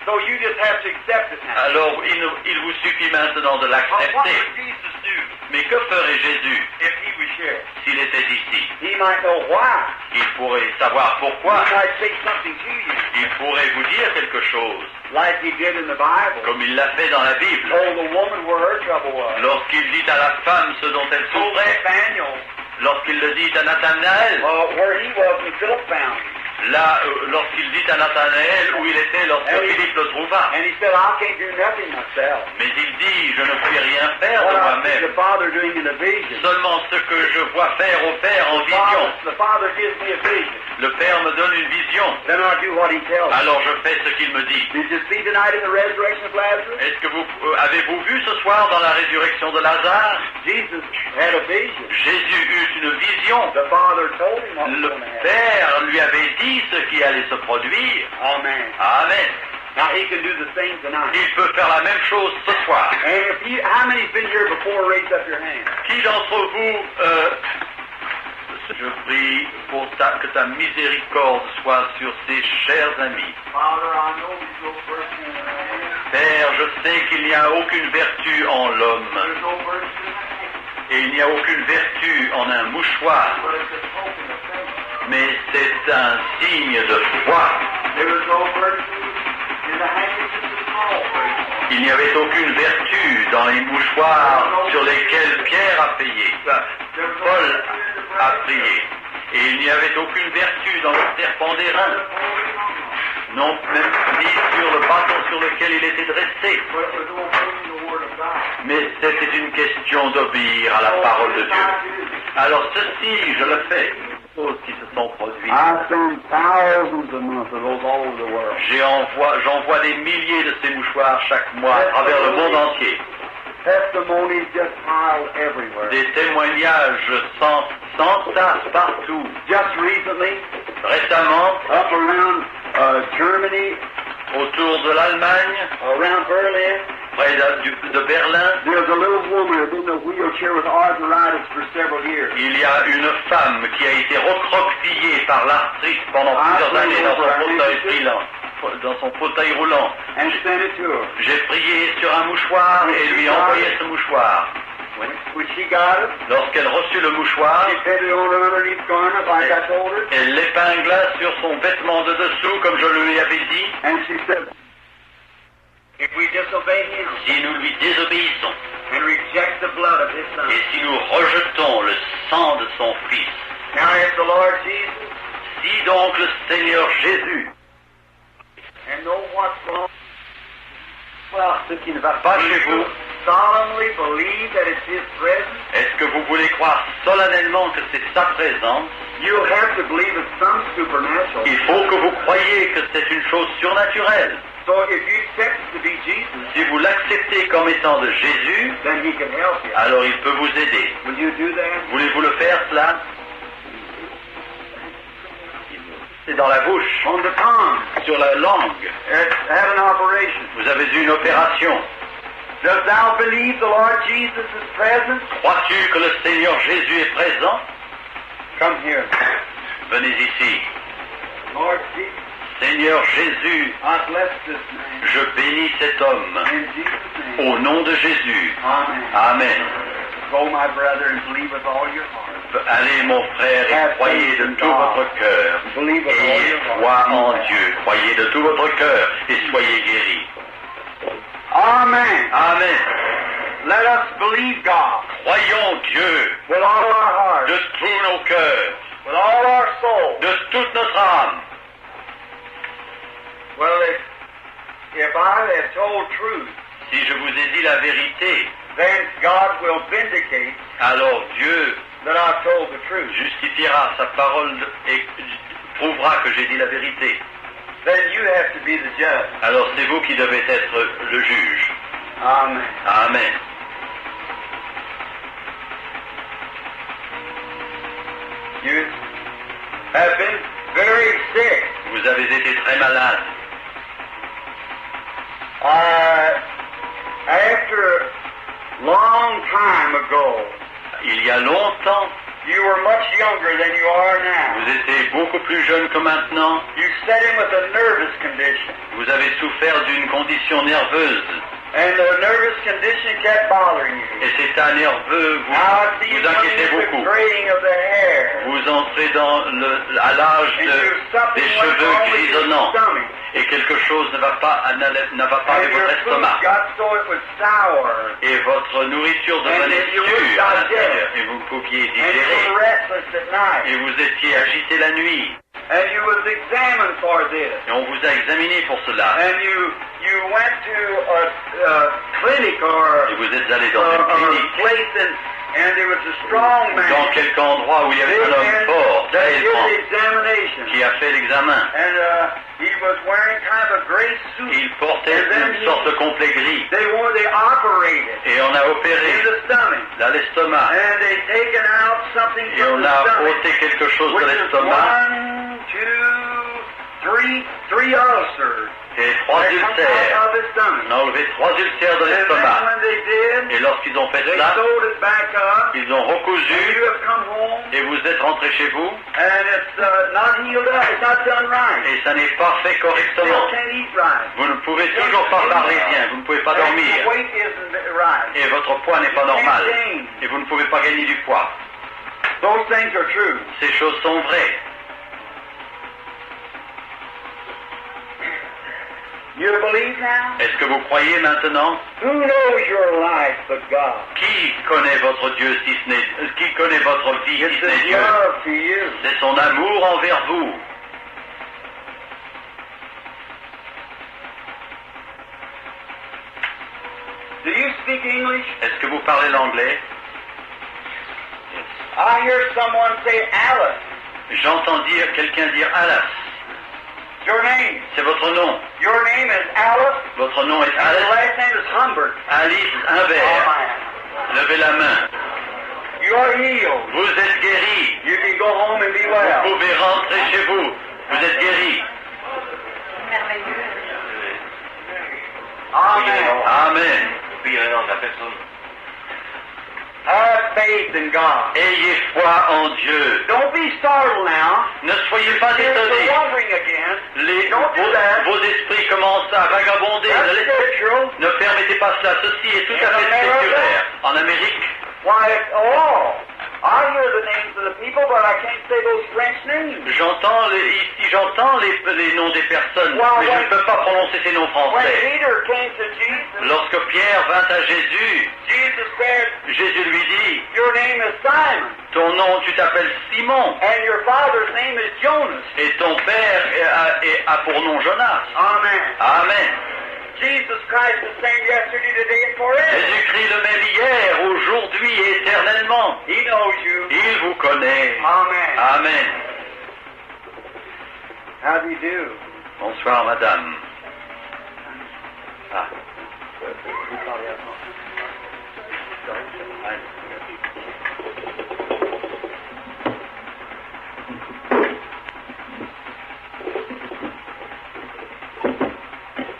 So you just have to accept it now. Alors il vous suffit maintenant de But what l'accepter. would Jesus do Mais que ferait Jésus if he was here? s'il était ici? He might know why. Il pourrait savoir pourquoi. He might say something to you, Il pourrait vous dire quelque chose, like he did in the Bible. comme il l'a fait dans la Bible. Told the woman where her trouble was. Lorsqu'il dit à la femme ce dont elle Told souffrait, Nathaniel lorsqu'il le dit à Nathanaël, where he was when Philip found him. là, lorsqu'il dit à Nathanaël où il était lorsque Philippe le trouva. And he said, I can't do nothing myself. Mais il dit, je ne puis rien faire de What I see moi-même. the Father doing in a vision. Seulement ce que je vois faire au Père en vision. The Father gives me a vision. Le Père me donne une vision. Then I do what he tells me. Alors je fais ce qu'il me dit. Did you see tonight in the resurrection of Lazarus? Est-ce que vous avez-vous vu ce soir dans la résurrection de Lazare? Jesus had a vision. Jésus eut une vision. The Father told him what was Le going to happen. Père lui avait dit ce qui allait se produire. Amen. Amen. Now he can do the same tonight. Il peut faire la même chose ce soir. And if you, how many's been here before? Raise up your hand. Qui d'entre vous, je prie pour que ta miséricorde soit sur ces chers amis. Father, I know there's no virtue in man. Père, je sais qu'il n'y a aucune vertu en l'homme, There's no virtue in man. et il n'y a aucune vertu en un mouchoir, But it's a token of faith. mais c'est un signe de foi. There was no virtue in the handkerchief of Paul. Il n'y avait aucune vertu dans les mouchoirs sur lesquels Pierre a payé, Paul a prié. Et il n'y avait aucune vertu dans le serpent d'airain, non même ni sur le bâton sur lequel il était dressé. But it was obeying the word of God. Mais c'était une question d'obéir à la parole de Dieu. Alors ceci, je le fais. Choses qui se sont produites. I send thousands of months of those all over the world. J'envoie des milliers de ces mouchoirs chaque mois à travers le monde entier. Testimonies just piled everywhere. Des témoignages sans tasse partout. Just recently, Récemment, up around Germany, autour de l'Allemagne, around Berlin, près de Berlin, there's a little woman who's in a wheelchair with arthritis for several years. il y a une femme qui a été recroquevillée par l'arthrite pendant plusieurs années dans son fauteuil roulant. And sent it to her. J'ai prié sur un mouchoir et lui envoyé ce mouchoir. When she got it, Lorsqu'elle reçut le mouchoir, she put it on her underneath garment like I told her. elle l'épingla sur son vêtement de dessous comme je lui avais dit. And she said, if we disobey him Si nous lui désobéissons and reject the blood of his son. et si nous rejetons le sang de son Fils, Now if the Lord Jesus si donc le Seigneur Jésus, and know what's wrong, voir ce qui ne va pas chez vous, solemnly believe that it's his presence. est-ce que vous voulez croire solennellement que c'est sa présence? You'll have to believe it's some supernatural. Il faut que vous croyiez que c'est une chose surnaturelle. So if you accept it to be Jesus, Si vous l'acceptez comme étant de Jésus, then he can help you. alors il peut vous aider. Will you do that? Voulez-vous le faire, cela? C'est dans la bouche, On the tongue. sur la langue. Had an operation. Vous avez eu une opération. Does thou believe the Lord Jesus is present? Crois-tu que le Seigneur Jésus est présent? Come here. Venez ici. Lord Jesus, Seigneur Jésus, I bless this man. je bénis cet homme. In Jesus' name. Au nom de Jésus. Amen. Amen. Go, my brother, and believe with all your heart. Allez, mon frère, et croyez de tout votre cœur. Believe with all Ayez your heart. foi en Dieu. Croyez de tout votre cœur et soyez guéris. Amen. Amen. Let us believe God Croyons Dieu with all our heart, de tous nos cœurs, with all our soul. de toute notre âme. Well, if I have told truth, Si je vous ai dit la vérité, then God will vindicate alors Dieu that I've told the truth. justifiera sa parole et prouvera que j'ai dit la vérité. Then you have to be the judge. Alors c'est vous qui devez être le juge. Amen. Amen. You have been very sick. Vous avez été très malade. After a long time ago, Il y a longtemps, you were much younger than you are now. vous étiez beaucoup plus jeune que maintenant. You set in with a nervous condition, Vous avez souffert d'une condition nerveuse. and the nervous condition kept bothering you. Et cet état nerveux Now I see you vous inquiétez coming into beaucoup. graying of the hair, Vous entrez à l'âge and there's des something went cheveux wrong with your grisonnants. stomach, Et quelque chose ne va pas avec and your votre food estomac. got so it was sour, Et votre nourriture devenait you dure wouldn't à digest. l'intérieur. Et vous ne pouviez and you digérer. were restless at night. Et vous étiez agité la nuit. And you was examined for this. Et on vous a examiné pour cela. And you went to a clinic or Et vous êtes allé dans une a clinique, place and there was a strong man. dans quelque endroit où il y avait un homme fort, that très did grand, the examination. qui a fait l'examen. And he was wearing kind of a gray suit. Il portait une sorte de complet gris. They operated Et on a opéré in the stomach. dans l'estomac. And they taken out something Et from on the a stomach. ôté quelque chose de Which is l'estomac. 1, 2, 3 ulcers. Et 3 That come ulcères. out of his stomach. On a enlevé 3 ulcères de And then l'estomac. when they did, Et lorsqu'ils ont fait they cela, sewed it back up. ils ont And recousu you have come home, et vous êtes rentré chez vous. and it's not healed up. It's not done right. Et ça n'est pas fait Still correctement. can't eat right. Vous ne pouvez toujours pas parler bien, vous ne pouvez pas And dormir. your weight isn't right. Et votre poids n'est pas normal. Et vous ne pouvez pas gagner du poids. Those things are true. Ces choses sont vraies. You believe now? Est-ce que vous croyez maintenant? Who knows your life but God? Qui connaît votre Dieu si ce n'est, qui connaît votre vie si It's ce n'est His Dieu? love to you. C'est son amour envers vous. Do you speak English? Est-ce que vous parlez l'anglais? I hear someone say Alice. J'entends quelqu'un dire Alice. Your name. C'est votre nom. Your name is Alice. Votre nom est And your Alice. last name is Humbert. Alice Humbert. Levez la main. You are healed. Vous êtes guéri. You can go home and be Vous well. pouvez rentrer chez vous. Vous êtes guéri. Amen. Amen. Have faith in God. Ayez foi en Dieu. Don't be startled now. Ne soyez pas Here's the étonnés. wandering again. Don't do that. Vos esprits commencent à vagabonder. That's scriptural. Ne permettez pas cela. Ceci est tout à fait scripturaire. En Amérique, Why, I hear the names of the people, but I can't say those French names. j'entends les noms des personnes, Wow, mais je ouais. ne peux pas prononcer ces noms When français. Peter came to Jesus, Lorsque Pierre vint à Jésus, Jesus said, Jésus lui dit, your name is Simon, ton nom, tu t'appelles Simon, and your father's name is Jonas. et ton père a pour nom Jonas. Amen. Amen. Jesus Christ the same yesterday, today, and forever. Jésus-Christ le même hier, aujourd'hui et éternellement. He knows you. Il vous connaît. Amen. Amen. How do you do? Bonsoir, madame. Ah.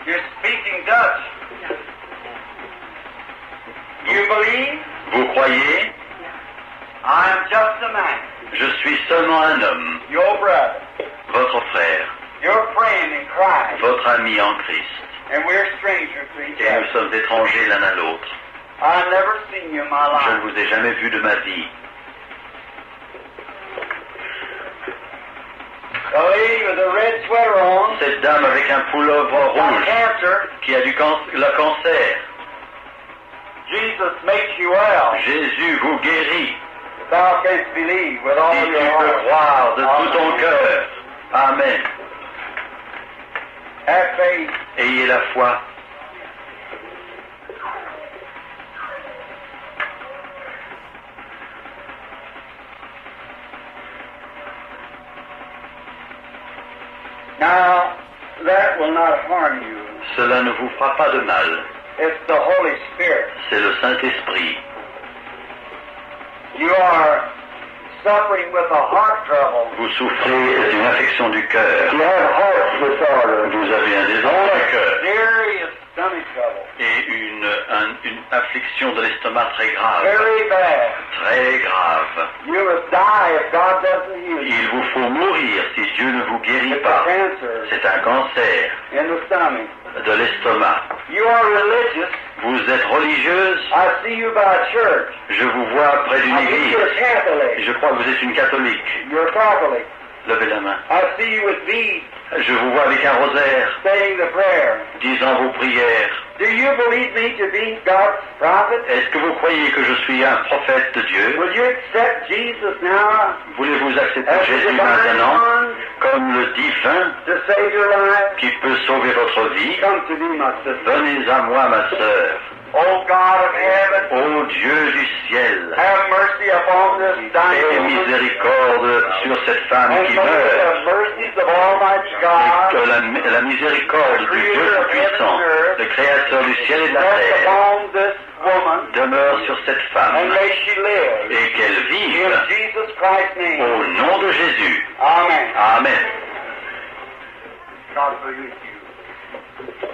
You're speaking Dutch. You believe? Vous croyez? I am just a man, Je suis seulement un homme, your brother, votre frère, your friend in Christ, votre ami en Christ, and we're strangers to each et nous other. sommes étrangers l'un à l'autre. I've never seen you in my Je ne life. vous ai jamais vu de ma vie. The lady with a red sweater on, Cette dame avec un pullover got rouge cancer. qui a le cancer, Jesus makes you well. Jésus vous guérit. Thou canst believe with all Si tu your peux heart. croire de tout ton cœur. Amen. Have faith. Ayez la foi. Now, that will not harm you. Cela ne vous fera pas de mal. It's the Holy Spirit. C'est le Saint-Esprit. You are suffering with a heart trouble. Vous souffrez d'une affection du cœur. You have heart disorder. Vous avez un désordre du cœur. Serious stomach trouble. Et une affliction de l'estomac très grave. Very bad. Très grave. You must die if God doesn't heal you. Il vous faut mourir si Dieu ne vous guérit It's a pas. cancer C'est un cancer in the stomach. de l'estomac. You are religious. Vous êtes religieuse. I see you by a church. Je vous vois près d'une I think église. you're a Catholic. Je crois que vous êtes une catholique. You're a Catholic. Levez la main. I see you with beads, Je vous vois avec un rosaire, saying the prayer. disant vos prières. Do you believe me to be God's prophet? Est-ce que vous croyez que je suis un prophète de Dieu? Will you accept Jesus now Voulez-vous accepter as the Jésus divine maintenant one comme le divin to save your life? qui peut sauver votre vie? Come to me, my sister. Venez à moi, ma sœur. Oh God of heaven, Ô Dieu du ciel, have mercy upon this aie dying woman. miséricorde sur cette femme And qui may meurt. the mercies of Almighty Et God que la miséricorde du Dieu Tout-Puissant, le Créateur du ciel et de la rest terre, upon this woman, demeure sur cette and femme may she live. et qu'elle In vive Jesus Christ's name. au nom de Jésus. Amen. Amen. God be with you.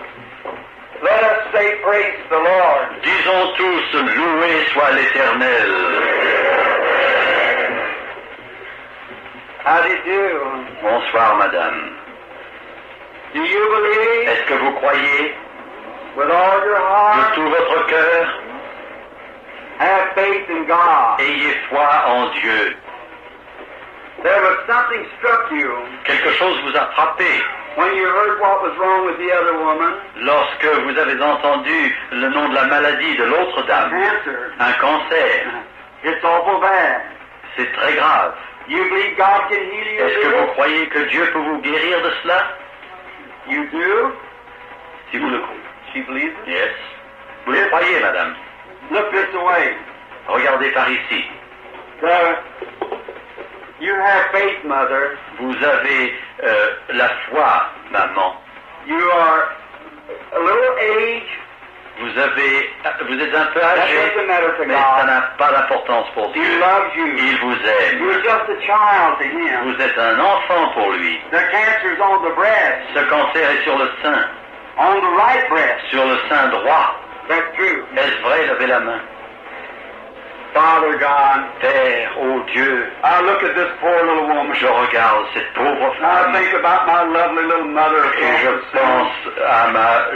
Let us say praise the Lord. Disons tous, loué soit l'Éternel. How do you do? Bonsoir, madame. Do you believe Est-ce que vous croyez with all your de heart? tout votre cœur? Have faith in God. Ayez foi en Dieu. There was something struck you Quelque chose vous a frappé when you heard what was wrong with the other woman. lorsque vous avez entendu le nom de la maladie de l'autre dame. Cancer. Un cancer. It's awful bad. C'est très grave. You believe God can heal you? Est-ce que of vous it? croyez que Dieu peut vous guérir de cela? You do? Si vous le She believes it? Yes. Vous le croyez, madame? Look this way. Regardez par ici. You have faith, mother. Vous avez la foi, maman. You are a little age. Vous êtes un peu That âgé, doesn't matter to mais ça God. n'a pas d'importance pour He Dieu. loves you. Il vous aime. You're just a child to Him. Vous êtes un enfant pour lui. The cancer's on the breast, Ce cancer est sur le sein, on the right breast. sur le sein droit. That's true. Est-ce vrai? Levez la main. Father God, Père, ô Dieu, I look at this poor little woman. je regarde cette pauvre I femme think about my lovely little mother et je across the sea. pense à ma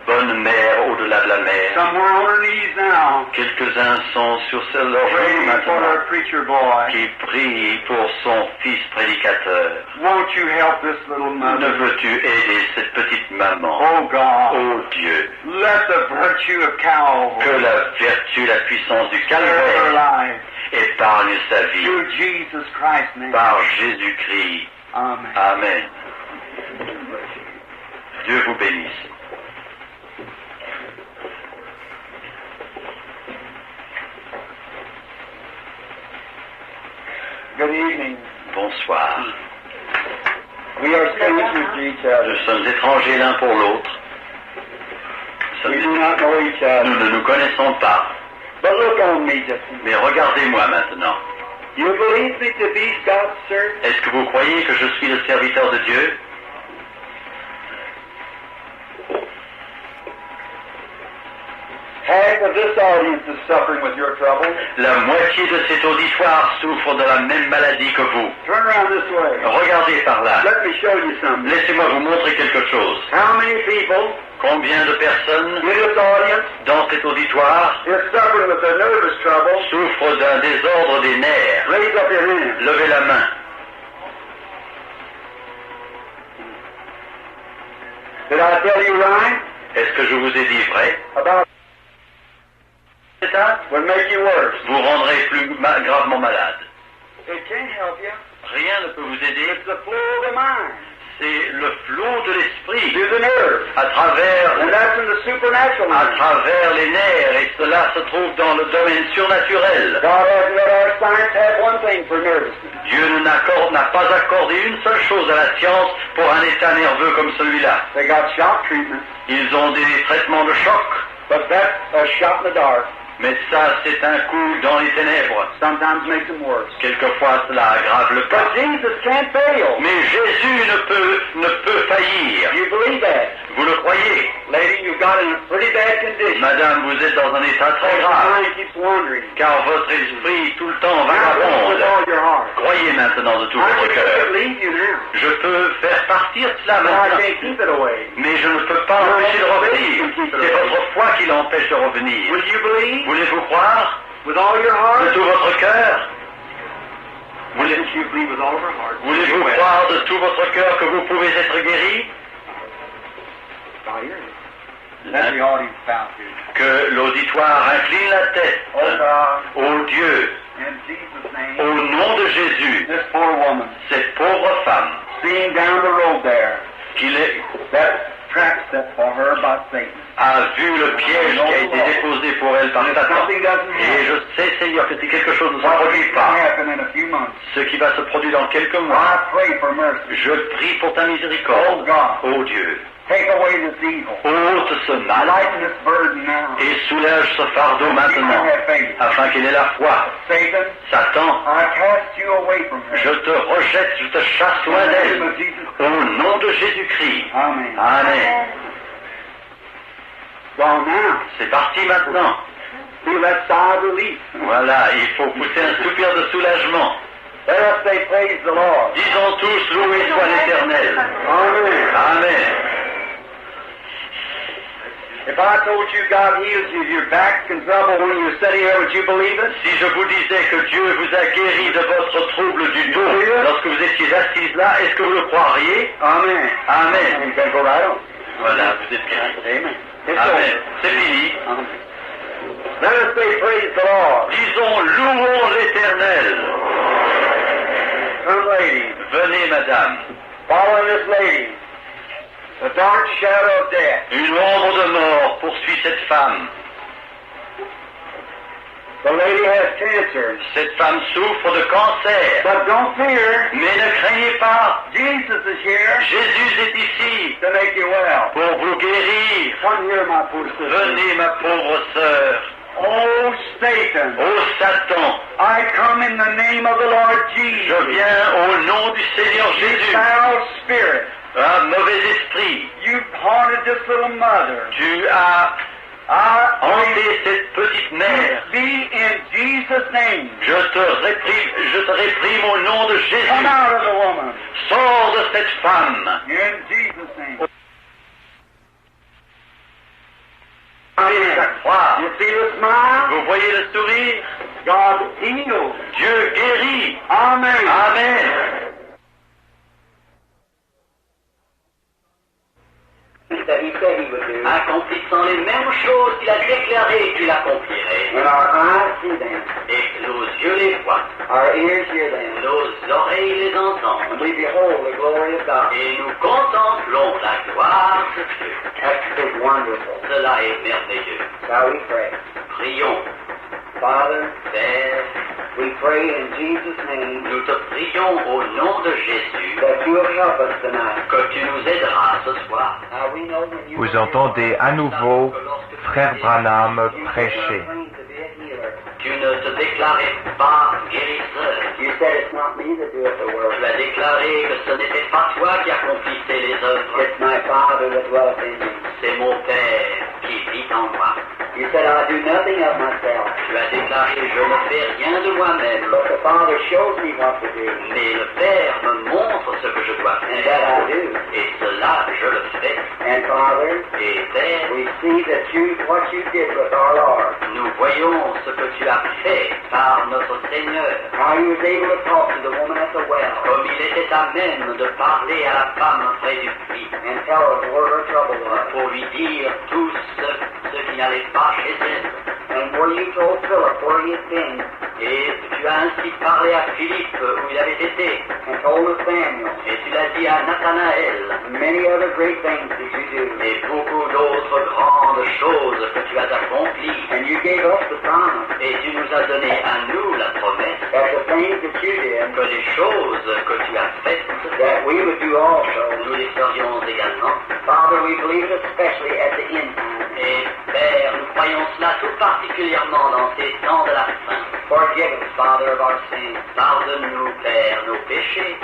bonne mère au-delà de la mer. Somewhere on her knees now, Quelques-uns sont sur leurs genoux praying for maintenant her preacher boy. qui prient pour son fils prédicateur. Won't you help this little Ne mother? veux-tu aider cette petite maman? Oh God, Ô Dieu, let the virtue of que Calvary la vertu, la puissance du save her calvaire life. épargne sa vie Through Jesus Christ's name. par Jésus-Christ. Amen. Amen. Dieu vous bénisse. Good evening. Bonsoir. We are strangers to each other. Nous sommes étrangers l'un pour l'autre. Nous We sommes- do not know each other. Nous ne nous connaissons pas. But look on me just a minute. Mais regardez-moi maintenant. You believe me to be God's servant? Est-ce que vous croyez que je suis le serviteur de Dieu? Half of this audience is suffering with your trouble. La moitié de cet auditoire souffre de la même maladie que vous. Turn around this way. Regardez par là. Let me show you something. Laissez-moi vous montrer quelque chose. How many people Combien de personnes in this audience dans cet auditoire is suffering with a nervous trouble? souffrent d'un désordre des nerfs? Raise up your hand. Levez la main. Did I tell you right? Est-ce que je vous ai dit vrai? About that would make you worse. Vous rendrez plus gravement malade. It can't help you. Rien ne peut vous aider. It's the flow of the mind. C'est le flot de l'esprit Through the nerve. à travers And that's in the supernatural à mind. travers les nerfs, et cela se trouve dans le domaine surnaturel. God hasn't let our science have one thing for nervousness. Dieu n'a pas accordé une seule chose à la science pour un état nerveux comme celui-là. They got shock treatment, Ils ont des traitements de choc, but that's a shot in the dark. mais ça c'est un coup dans les ténèbres. Sometimes makes them worse. Quelquefois cela aggrave le cas. But Jesus can't fail. Mais Jésus ne peut faillir. You believe that? Vous le croyez? Lady, you've got in a pretty bad condition. Madame, vous êtes dans un état très Your grave, mind keeps wandering. car votre esprit tout le temps Now, with vagabonde. all your heart. Croyez maintenant de tout I votre can cœur. leave you now. Je peux faire partir cela But I maintenant, can't keep it away. mais je ne peux pas empêcher de revenir. C'est votre foi qui l'empêche de revenir. Will you believe Voulez-vous croire with all your de heart? tout votre cœur? Wouldn't you believe with all of your heart? Voulez-vous Well, croire de tout votre cœur que vous pouvez être guéri? I hear you. Let the audience bow to you. Que l'auditoire incline la tête Oh God, au Dieu, in Jesus' name, au nom de Jésus, this poor woman, cette pauvre femme seeing down the road there, qu'il est that trap set for her by Satan. a vu le piège qui a été déposé pour elle par Satan. Et je sais, Seigneur, que si quelque chose ne se What produit will pas, happen in a few months? ce qui va se produire dans quelques mois, I pray for mercy. je prie pour ta miséricorde, ô Dieu. Take away this evil. Ôte ce mal Lighten this burden now. et soulève ce fardeau maintenant, afin qu'il ait la foi. Satan, Satan, I cast you away from her. je te rejette, je te chasse loin In the d'elle, name of Jesus. au nom de Jésus-Christ. Amen. Amen. Gone now. C'est parti maintenant. Feel that sigh of relief. Voilà, il faut pousser un soupir de soulagement. Let us say praise the Lord. Disons tous, loué soit l'Éternel. Amen. Amen. If I told you God heals you, your back in trouble when you're sitting here, would you believe it? Si je vous disais que Dieu vous a guéri de votre trouble du dos lorsque vous étiez assise là, est-ce que vous le croiriez? Amen. Amen. You can go right on. Voilà, vous êtes guéri. Amen. It's Amen. over. C'est fini. Amen. Let us say praise the Lord. Disons, louons l'Éternel. Come, ladies. Venez, madame. Following this lady, the dark shadow of death. Une ombre de mort poursuit cette femme. The lady has cancer. Cette femme souffre de cancer. But don't fear. Mais ne craignez pas. Jesus is here Jésus est ici to make you well. pour vous guérir. Come here, my poor sister. Venez, ma pauvre sœur. Oh, Satan. Ô Satan, I come in the name of the Lord je Jesus. viens au nom du Seigneur You Jésus. foul spirit. Un mauvais esprit, You've haunted this little mother. tu as I hanté cette petite mère. be in Jesus' name. Je te réprime au nom de Come Jésus. out of the woman. Sors de cette femme. In Jesus' name. Allez à croire. You see the smile? Vous voyez le sourire? God heals. Dieu guérit. Amen. Amen. That he said he would do. Accomplissant les mêmes choses qu'il a déclarées qu'il accomplirait. When our eyes see them, Et nos yeux les voient, our ears hear them, nos oreilles les entendent. and we behold the glory of God. Et nous contemplons la gloire de Dieu. That's wonderful. Cela est merveilleux. Shall we pray? Prions. Father, Père, we pray in Jesus' name nous te prions au nom de Jésus that you'll help us tonight. que tu nous aideras ce soir. Now we know when you Vous entendez à nouveau Frère Branham you prêcher. claim to be a healer. Tu ne te déclarais pas guérisseur. You said it's not me that doeth the work. Tu as déclaré que ce n'était pas toi qui accomplissais les œuvres. It's my Father that dwelleth in me. C'est mon Père qui vit en moi. You said I do nothing of myself, Tu as déclaré, je ne fais rien de moi-même, but the Father shows me what to do, mais le Père me montre ce que je dois and that faire. I do. Et cela, je le fais. And Father, Et Père, we see that what you did with our Lord, nous voyons ce que tu as fait par notre Seigneur. how he was able to talk to the woman at the well Comme il était à même de parler à la femme près du puits, and tell her where her trouble was. pour lui dire tout ce qui n'allait pas chez elle. And where you told Philip where he had been, Et tu as ainsi parlé à Philippe où il avait été. and told Nathaniel, Et tu l'as dit à Nathanaël. and many other great things that you do. Et beaucoup d'autres grandes choses que tu as accomplies. And you gave us the promise Et tu nous as donné à nous la promesse that the things that you did, que les choses que tu as faites, that we would do also. nous les ferions également. Father, we believe it especially at the end time. Et Père, nous croyons cela tout particulièrement dans ces temps de la fin. Forgive us, Father, of our sins, Pardonne-nous, Père, nos péchés.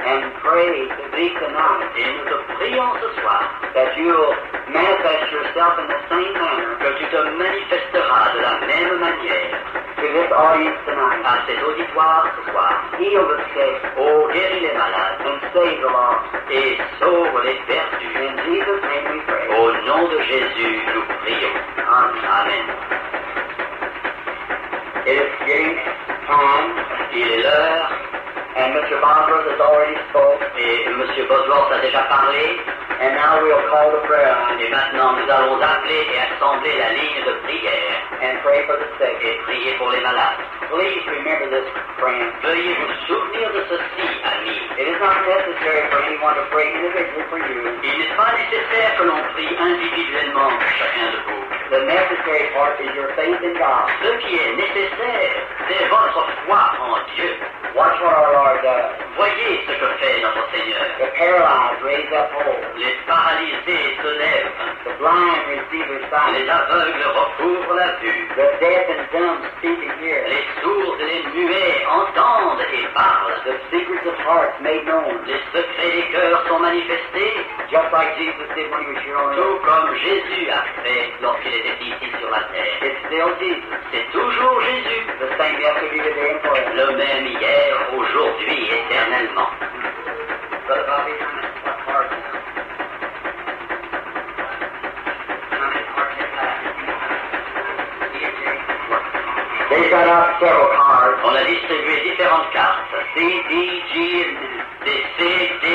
and pray to thee tonight Et nous te prions ce soir that you'll manifest yourself in the same manner que tu te manifesteras de la même manière to this audience tonight. à cet auditoire ce soir. Heal the sick Ô guéris les malades and save the lost. et sauve les perdus. In Jesus' name we pray. Au nom de Jésus, nous prions. Amen. It is getting time, Il est l'heure and Mr. Bosworth has already spoke. et M. Bosworth a déjà parlé. And now we'll call the prayer line. Et maintenant, nous allons appeler et assembler la ligne de prière. And pray for the sick. Et prier pour les malades. Please remember this, friends. Veuillez vous souvenir de ceci, amis. It is not necessary for anyone to pray individually for you. Il n'est pas nécessaire que l'on prie individuellement pour chacun de vous. The necessary part is your faith in God. Ce qui est nécessaire, c'est votre foi en Dieu. Watch what our Lord does. Voyez ce que fait notre Seigneur. The paralyzed raise up whole. Les paralysés se lèvent. The blind receive their sight. Les aveugles recouvrent la vue. The deaf and dumb speak and hear. Les sourds et les muets entendent et parlent. The secrets of hearts made known. Les secrets des cœurs sont manifestés. Just like Jesus did when he was here on earth. Tout comme Jésus a fait lorsqu'il était ici sur la terre. It's still Jesus. C'est toujours Jésus. The same yesterday, today, and forever. Le même hier, aujourd'hui, éternellement. Brother Bobby, what heart now? They got out several cards. On a distribué différentes cartes. C, D, G, C, D,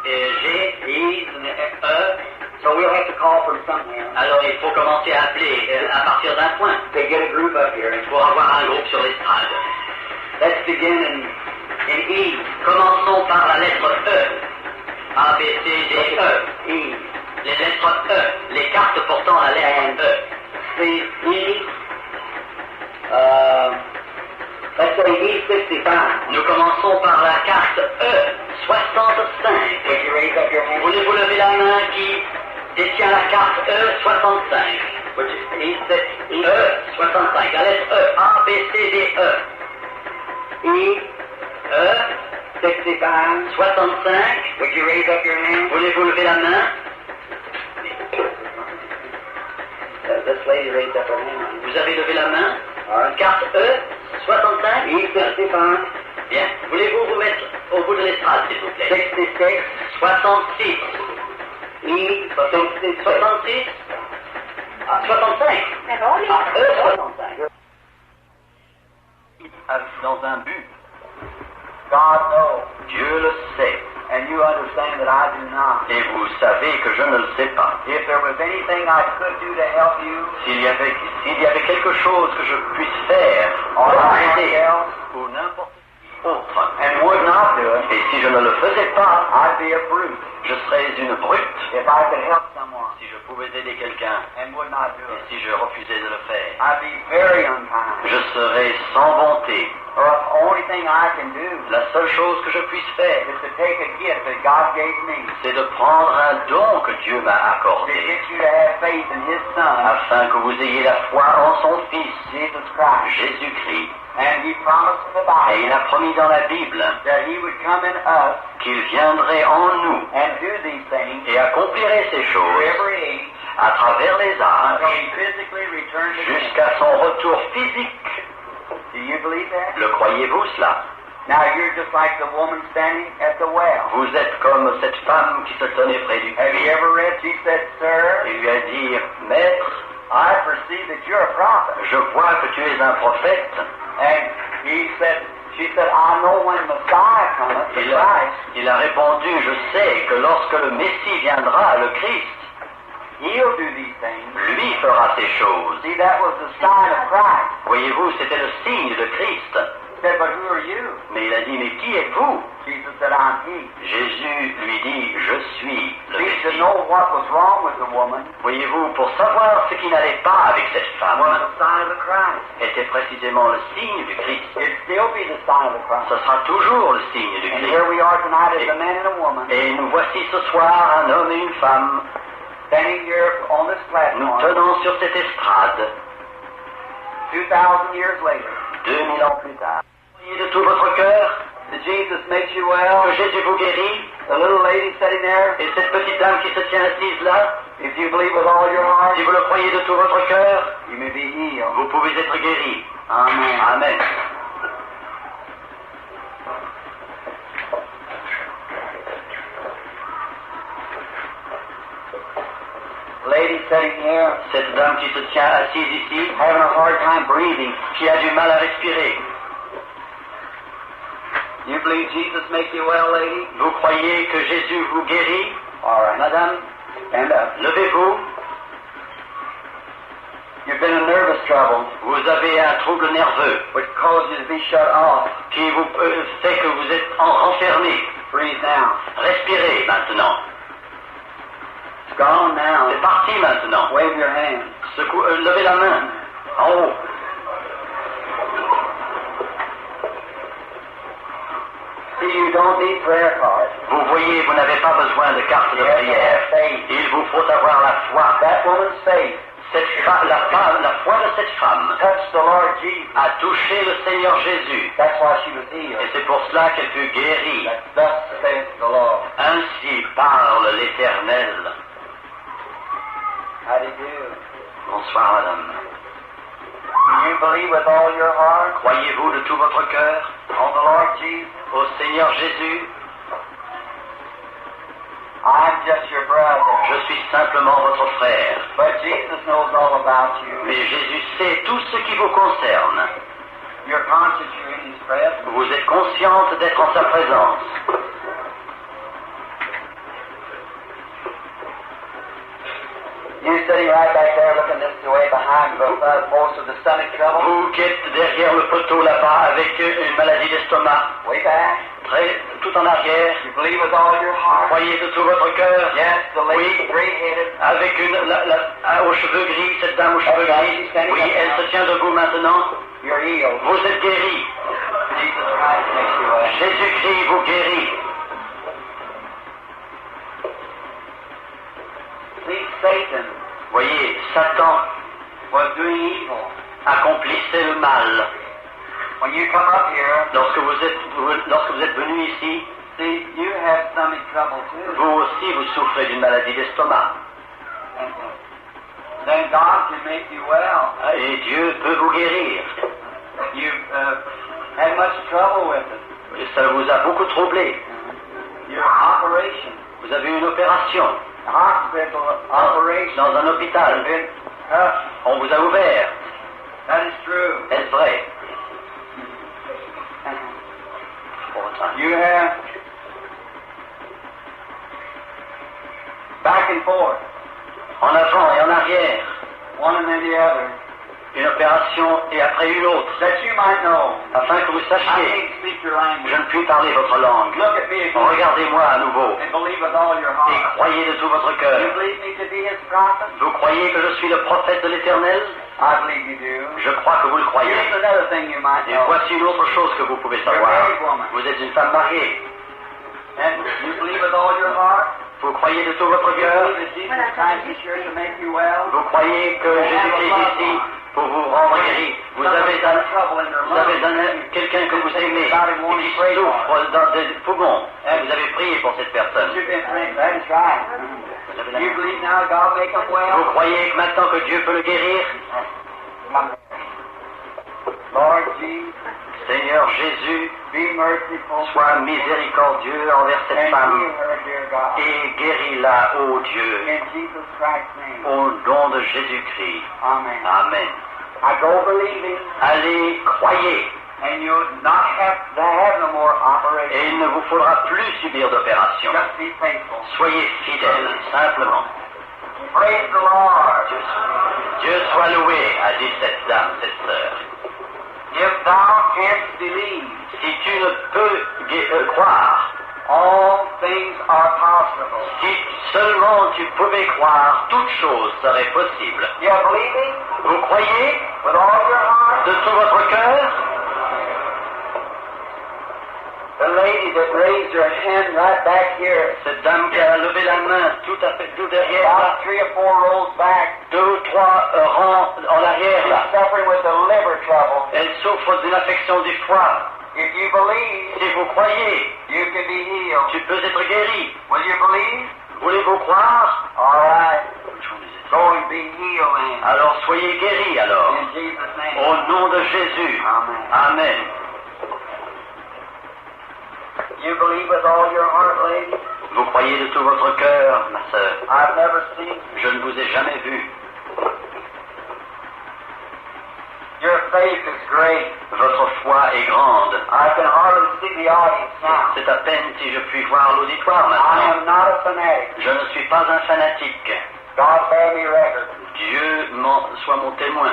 G, I, E. So we'll have to call from somewhere. Alors il faut commencer à appeler à partir d'un point. To get a group up here. Pour avoir un groupe sur l'estrade. Let's begin in E. Commençons par la lettre E. A, B, C, D, E. E. Les lettres E. Les cartes portant la lettre E. C, E. Let's say E65. Nous commençons par la carte E 65. Would you raise up your hand? Voulez-vous lever la main qui détient la carte E 65? E 65. La lettre E. A, B, C, D, E. E 65. 65. Would you raise up your hand? Voulez-vous lever la main? This lady raised up her hand. Vous avez levé la main? Carte E 65. E65. Bien. Voulez-vous vous mettre au bout de l'estrade, s'il vous plaît? 66. 66. E 66. Ah, 65. E 65. Dans un but. God knows. Dieu le sait. And you understand that I do not. Et vous savez que je ne le sais pas. If there was anything I could do to help you, s'il y avait quelque chose que je puisse faire pour vous aider, ou n'importe qui autre, and would not do it, et si je ne le faisais pas, I'd be a brute. Je serais une brute. If I could help someone, si je pouvais aider quelqu'un, and would not do it, et si je refusais de le faire, I'd be very unkind. Je serais sans bonté. Or the only thing I can do, la seule chose que je puisse faire, is to take a gift that God gave me, c'est de prendre un don que Dieu m'a accordé, to get you to have faith in His Son, afin que vous ayez la foi en son Fils, Jesus Christ, Jésus-Christ. And He promised in the Bible, et il a promis dans la Bible, that He would come in us, qu'il viendrait en nous, and do these things, et accomplirait ces choses, every age, à travers les âges, until He physically returns jusqu'à son retour physique. Do you believe that? Le croyez-vous cela? Now you're just like the woman standing at the well. Vous êtes comme cette femme qui se tenait près du puits. Have you ever read? She said, "Sir." Il lui a dit, Maître, I perceive that you're a prophet. Je vois que tu es un prophète. And he said, she said, I know when Messiah cometh, the Christ. Il a répondu, je sais que lorsque le Messie viendra, le Christ, He'll do these things. Lui fera ces choses. See, that was the sign of Christ. Voyez-vous, c'était le signe de Christ. He said, but who are you? Mais il a dit, mais qui êtes-vous? Jesus said, I'm He. Jésus lui dit, je suis le Messie. To know what was wrong with the woman, voyez-vous, pour savoir ce qui n'allait pas avec cette femme, was the sign of the Christ. Était précisément le signe du Christ. It'd still be the sign of the Christ. Ce sera toujours le signe du Christ. And here we are tonight as a man and a woman. Et nous voici ce soir, un homme et une femme, standing here on this platform, nous tenons sur cette estrade, 2,000 years later, 2000 ans plus tard. Priez de tout votre cœur, that Jesus makes you well, que Jésus vous guérit, the little lady sitting there, et cette petite dame qui se tient assise là, if you believe with all your heart, si vous le croyez de tout votre cœur, you may be healed. Vous pouvez être guéri. Amen. Amen. Lady sitting here, cette dame qui se tient assise ici, having a hard time breathing, qui a du mal à respirer. You believe Jesus makes you well, lady? Vous croyez que Jésus vous guérit? All right. Madame, stand up. Levez-vous. You've been in nervous trouble. Vous avez un trouble nerveux. Which caused you to be shut off. Qui vous fait que vous êtes enfermé. Breathe now. Respirez maintenant. It's gone now. C'est parti maintenant. Wave your hand. Levez la main. En haut. See, you don't need prayer cards. Vous voyez, vous n'avez pas besoin de carte de prière. Il vous faut avoir la foi. That woman's faith. La foi de cette femme a touché le Seigneur Jésus. Et c'est pour cela qu'elle fut guérie. Ainsi parle l'Éternel. Bonsoir, madame. Croyez-vous de tout votre cœur au Seigneur Jésus? I'm just your brother. Je suis simplement votre frère. But Jesus knows all about you. Mais Jésus sait tout ce qui vous concerne. You're conscious you're in His presence. Vous êtes consciente d'être en sa présence. You sitting right back there looking this way behind the post of the stomach trouble. Vous qui êtes derrière le poteau là-bas avec une maladie d'estomac. Way back. Tout en arrière. You believe with all your heart. Croyez de tout votre cœur. Yes, the lady gray-headed. Avec aux cheveux gris, cette dame aux cheveux gris. Oui, elle se tient debout maintenant. You're healed. Vous êtes guéri. Jesus Christ makes you well. Jésus-Christ vous guérit. See, Satan. Voyez, Satan was doing evil. Accomplissait le mal. When you come up here, lorsque vous êtes venu ici, see, you have stomach trouble too. Vous aussi vous souffrez d'une maladie d'estomac. Then God can make you well. Et Dieu peut vous guérir. You've had much trouble with it. Et ça vous a beaucoup troublé. Your operation. Vous avez eu une opération. Hospital operation. Dans un hôpital. On vous a ouvert. That is true. Est-ce vrai? You have back and forth, en avant et en arrière, one and then the other. Une opération et après une autre. That you might know. Afin que vous sachiez. Je ne puis parler votre langue. Look at me again. Regardez-moi à nouveau. And believe with all your heart. Et croyez de tout votre cœur. You believe me to be His prophet? Vous croyez que je suis le prophète de l'Éternel? I believe you do. Je crois que vous le croyez. Here's another thing you might know. Et voici une autre chose que vous pouvez savoir. Vous êtes une femme mariée. And you believe with all your heart? Vous croyez de tout votre cœur? Vous croyez que Jésus est ici pour vous rendre guéri? Vous avez quelqu'un que vous aimez qui souffre dans des poumons. Et vous avez prié pour cette personne. Vous croyez que maintenant que Dieu peut le guérir? Seigneur Jésus, sois miséricordieux envers cette femme et guéris-la, ô Dieu, au nom de Jésus-Christ. Amen. Allez, croyez. Et il ne vous faudra plus subir d'opération. Soyez fidèles, simplement. Dieu soit loué, a dit cette dame, cette sœur. If thou canst believe, si tu ne peux croire, all things are possible. Si seulement tu pouvais croire, toute chose serait possible. You believe? Vous croyez? With all your heart? De tout votre cœur? The lady that raised her hand right back here. Cette dame qui a levé la main tout à fait tout derrière là. 3 or 4 rows back. 2 ou 3 rangs en arrière là. Suffering with the liver trouble. Elle souffre d'une affection du foie. If you believe, si vous croyez, you can be healed. Tu peux être guéri. Will you believe? Voulez-vous croire? All right. Go and be healed. Alors soyez guéris alors. In Jesus' name. Au nom de Jésus. Amen. Amen. You believe with all your heart, lady? Vous croyez de tout votre cœur, ma sœur? I've never seen. Je ne vous ai jamais vu. Your faith is great. Votre foi est grande. I can hardly see the audience now. C'est à peine si je puis voir l'auditoire I maintenant. am not a fanatic. Je ne suis pas un fanatique. God bear me record. Dieu soit mon témoin.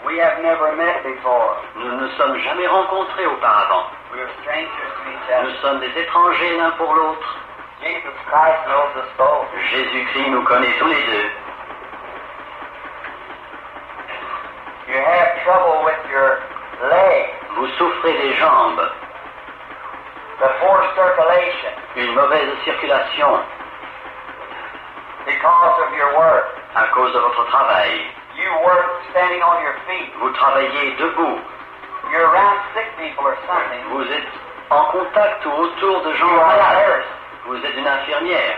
We have never met before. Nous ne nous sommes jamais rencontrés auparavant. We are strangers to each other. Nous sommes des étrangers l'un pour l'autre. Jesus Christ knows us both. Jésus-Christ nous connaît tous les deux. You have trouble with your legs, Vous souffrez des jambes, the poor circulation, une mauvaise circulation because of your work. à cause de votre travail. You work standing on your feet. Vous travaillez debout. You're around sick people or something. Vous êtes en contact ou autour de gens You are a malades. nurse. Vous êtes une infirmière.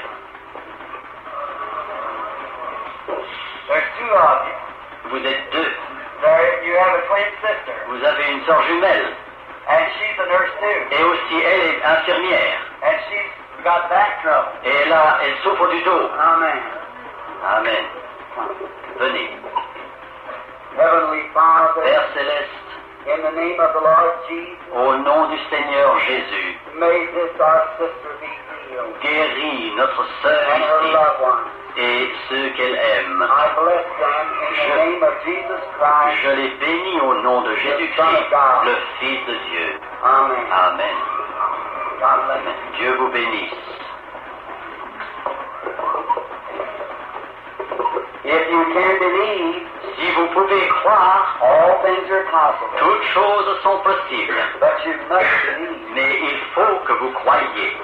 There's two of you. Vous êtes deux. There, you have a twin sister, Vous avez une sœur jumelle. and she's a nurse too. Et aussi, elle est infirmière. And she's got back trouble. Et elle souffre du dos. Amen. Amen. Venez. Heavenly Father, Père céleste, in the name of the Lord Jesus, au nom du Seigneur Jésus, may this our sister be healed, guéris notre sœur and her ici loved ones. et ceux qu'elle aime. I bless them in the name of Jesus Christ. Je les bénis au nom de Jésus-Christ, le Fils de Dieu. Amen. Amen. God bless Amen. you. Dieu vous bénisse. If you can believe, Si vous pouvez croire, all things are possible. toutes choses sont possibles. But you must believe. Mais il faut que vous croyiez.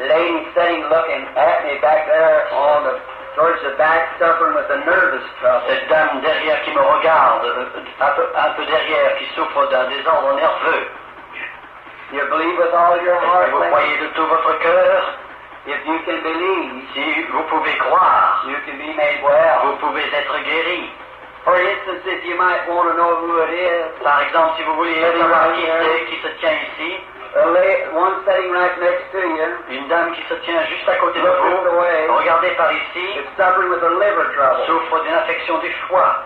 Lady sitting looking at me back there on the towards the back, suffering with a nervous trouble. Cette dame derrière qui me regarde, un peu derrière, qui souffre d'un désordre nerveux. You believe with all your Est-ce heart, que vous lady? croyez de tout votre cœur? If you can believe, Si vous pouvez croire, you can be made well. vous pouvez être guéri. For instance, if you might want to know who it is, Par exemple, si vous voulez savoir qui c'est qui se tient ici, one sitting right next to you une dame qui se tient juste à côté de Look this vous, way. regardez par ici, is suffering with a liver trouble. souffre d'une infection du foie.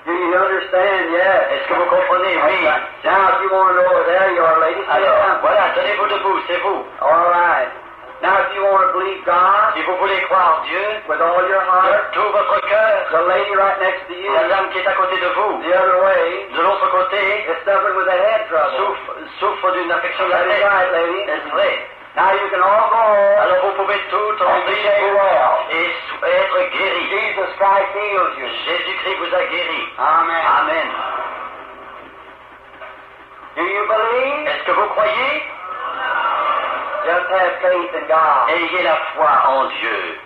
Do you understand? Yes. Est-ce que vous comprenez? Oui. Now, if you want to know where there you are, ladies, sit Alors, down. voilà, tenez-vous debout, c'est vous. All right. Now, if you want to believe God Si vous voulez croire Dieu with all your de heart, tout votre cœur, the lady right next to you, la dame qui est à côté de vous, the other way, de l'autre côté, is suffering with a head trouble. souffre d'une infection de la That is tête. right, lady. Est-ce vrai? Now you can all go home. Alors vous pouvez tout rentrer chez vous et être guéri. Jesus Christ heals you. Jésus-Christ vous a guéri. Amen. Amen. Do you believe? Est-ce que vous croyez? Just have faith in God. Ayez la foi en Dieu.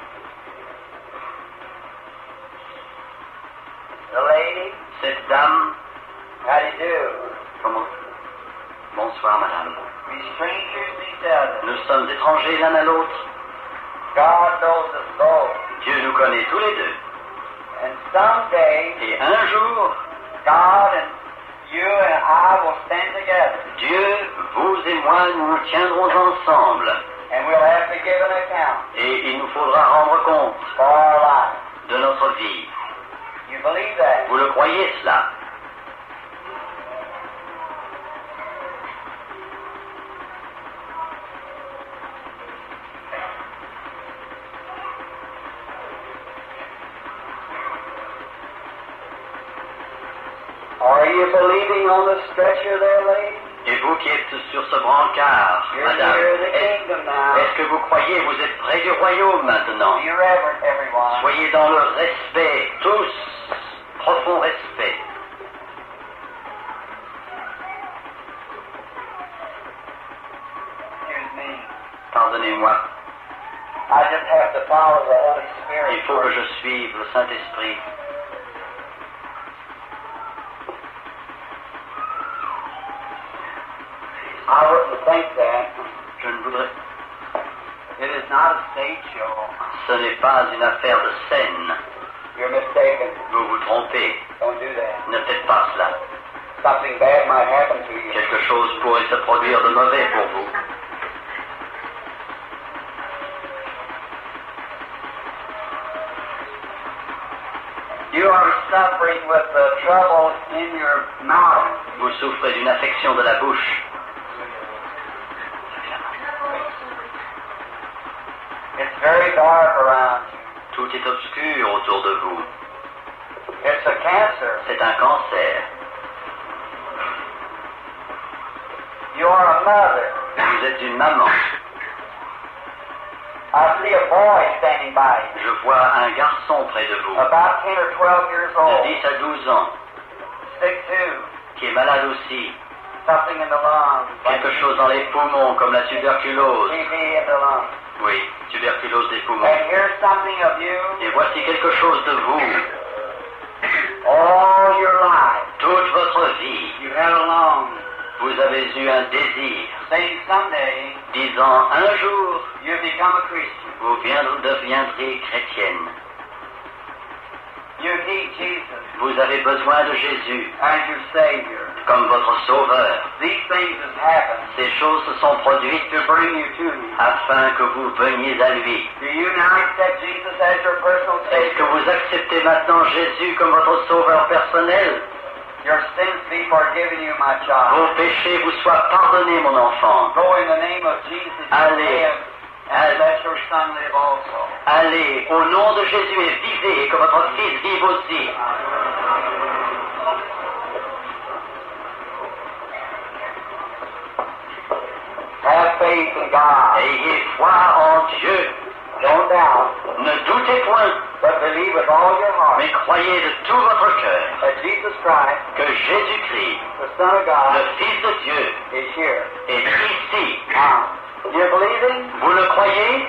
The lady, Cette dame, how do you do? comment? Bonsoir madame. We strangers to each other. Nous sommes étrangers l'un à l'autre. God knows us both. Dieu nous connaît tous les deux. And someday, Et un jour, God and you and I will stand together. Dieu, vous et moi, nous nous tiendrons ensemble. And we'll have to give an account Et il nous faudra rendre compte for our life. de notre vie. You believe that? Vous le croyez cela? Are you believing on the stretcher there, lady? Et vous qui êtes sur ce brancard, You're madame, near the est-ce kingdom now. est-ce que vous croyez, vous êtes près du royaume maintenant? Be reverent, everyone. Soyez dans le respect, tous, profond respect. Excuse me. Pardonnez-moi, I just have to follow the Holy Spirit. il faut que je suive le Saint-Esprit. I wouldn't think that. Je ne voudrais... It is not a stage show. Ce n'est pas une affaire de scène. You're mistaken. Vous vous trompez. Don't do that. Ne faites pas cela. Something bad might happen to you. Quelque chose pourrait se produire de mauvais pour vous. You are suffering with the trouble in your mouth. Vous souffrez d'une affection de la bouche. It's very dark around you. Tout est obscur autour de vous. It's a cancer. C'est un cancer. You are a mother. Vous êtes une maman. I see a boy standing by you. Je vois un garçon près de vous. About 10 or 12 years old. De 10 à 12 ans. Sick too. Qui est malade aussi. Something in the lungs. Quelque chose dans les poumons, comme la tuberculose. TB in the lungs. Oui, tuberculose des poumons. And here's something of you. Et voici quelque chose de vous. All your life. Toute votre vie. You had a longing. Vous avez eu un désir. Saying someday. Disant un jour. You become a Christian. Vous deviendrez chrétienne. You need Jesus. Vous avez besoin de Jésus. As your Savior. Comme votre sauveur. These things have happened. Ces choses se sont produites to bring you to Him. Afin que vous veniez à lui. Do you now accept Jesus as your personal Savior? Est-ce que vous acceptez maintenant Jésus comme votre sauveur personnel? Your sins be forgiven you, my child. Vos péchés vous soient pardonnés, mon enfant. Go in the name of Jesus. Allez. And let your son live also. Allez, au nom de Jésus et vivez, que votre fils vive aussi. Have faith in God. Ayez foi en Dieu. Don't doubt. Ne doutez point. But believe with all your heart. Mais croyez de tout votre cœur. That Jesus Christ. Que Jésus-Christ. The Son of God. Le Fils de Dieu. Is here. Est ici. Do you believe it? Vous le croyez?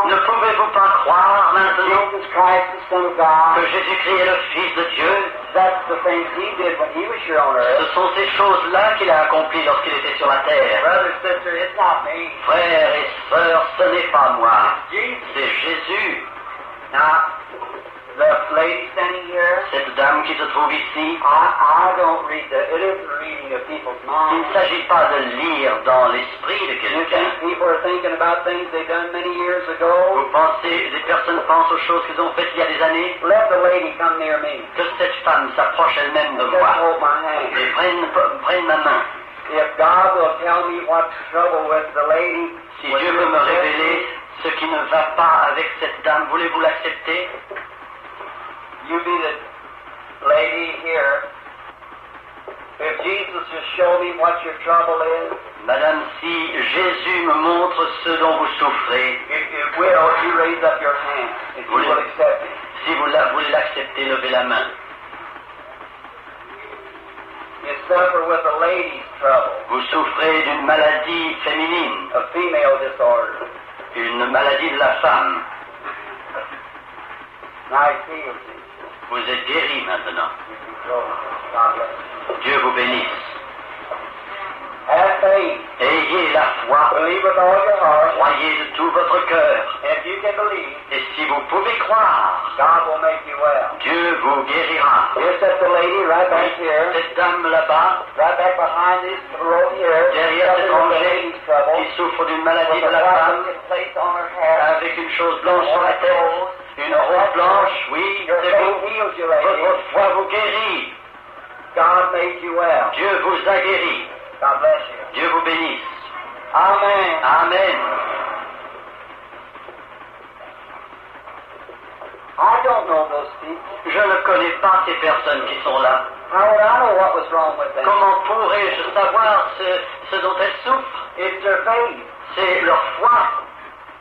Ne pouvez-vous pas croire maintenant Jesus Christ, the Son of God, que Jésus-Christ est le Fils de Dieu? That's the things He did when He was here on earth. Ce sont ces choses-là qu'il a accomplies lorsqu'il était sur la terre. Brother, sister, it's not me. Frères et sœurs, ce n'est pas moi. C'est Jésus. Now, the lady standing here, cette dame qui se trouve ici, I don't read that. It isn't reading of people's minds. Il ne s'agit pas de lire dans l'esprit de quelqu'un. People are thinking about things they've done many years ago. Vous pensez, des personnes pensent aux choses qu'ils ont faites il y a des années. Let the lady come near me. Que cette femme s'approche elle-même de moi. Hold my hand. Et prenne ma main. If God will tell me what's trouble with the lady, si Dieu veut me révéler ce qui ne va pas avec cette dame, voulez-vous l'accepter? You be the lady here. If Jesus just show me what your trouble is. Madame, si Jésus me montre ce dont vous souffrez, if will, you raise up your hand. If you will accept it. Si vous voulez l'accepter, levez la main. You suffer with a lady's trouble. Vous souffrez d'une maladie féminine. A female disorder. Une maladie de la femme. I feel it. Vous êtes guéri maintenant. Dieu vous bénisse. Ayez la foi. Croyez de tout votre cœur. Et si vous pouvez croire, Dieu vous guérira. Cette dame là-bas, derrière cet rangée, qui souffre d'une maladie de la femme, avec une chose blanche sur la tête. Une rose blanche, oui, c'est vous. Votre foi vous guérit. Dieu vous a guéri. Dieu vous bénisse. Amen. Amen. Je ne connais pas ces personnes qui sont là. Comment pourrais-je savoir ce dont elles souffrent? C'est leur foi.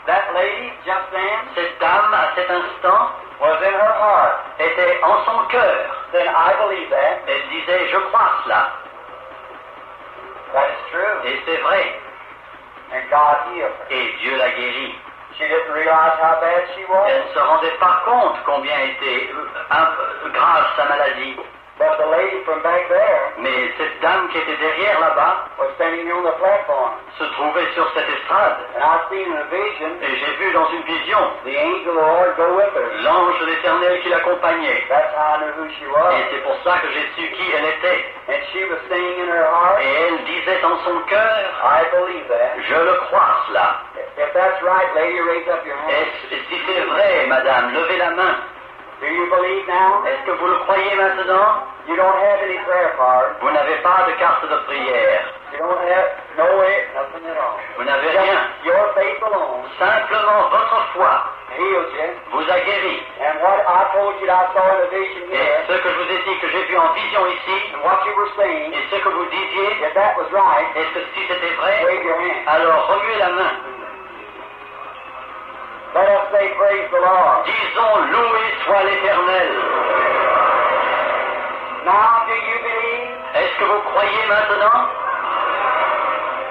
That lady just then, cette dame à cet instant, was in her heart, était en son cœur. Then I believe that. Elle disait, je crois cela. That is true. Et c'est vrai. And God healed her. Et Dieu l'a guérie. She didn't realize how bad she was. Elle ne se rendait pas compte combien était grave sa maladie. But the lady from back there, mais cette dame qui était derrière là-bas, was standing on the platform, se trouvait sur cette estrade. And I seen in a vision, et j'ai vu dans une vision, the angel of the Lord go with her. L'ange de l'Éternel qui l'accompagnait. That's how I knew who she was. Et c'est pour ça que j'ai su qui elle était. And she was saying in her heart, et elle disait dans son cœur, I believe that. Je le crois cela. If that's right, lady, raise up your hand. Si c'est vrai, madame, levez la main. Do you believe now? Est-ce que vous le croyez maintenant? You don't have any prayer cards. Vous n'avez pas de carte de prière. You don't have no way, nothing at all. Vous n'avez rien. Your faith alone Simplement votre foi heals you. vous a guéri. And what I told you that I saw in the vision Et here, ce que je vous ai dit que j'ai vu en vision ici, and what you were saying, et ce que vous disiez, if that was right, est-ce que si c'était vrai, wave your hand. alors remuez la main. Let us say praise the Lord. Disons loué soit l'Éternel. Now do you believe? Est-ce que vous croyez maintenant?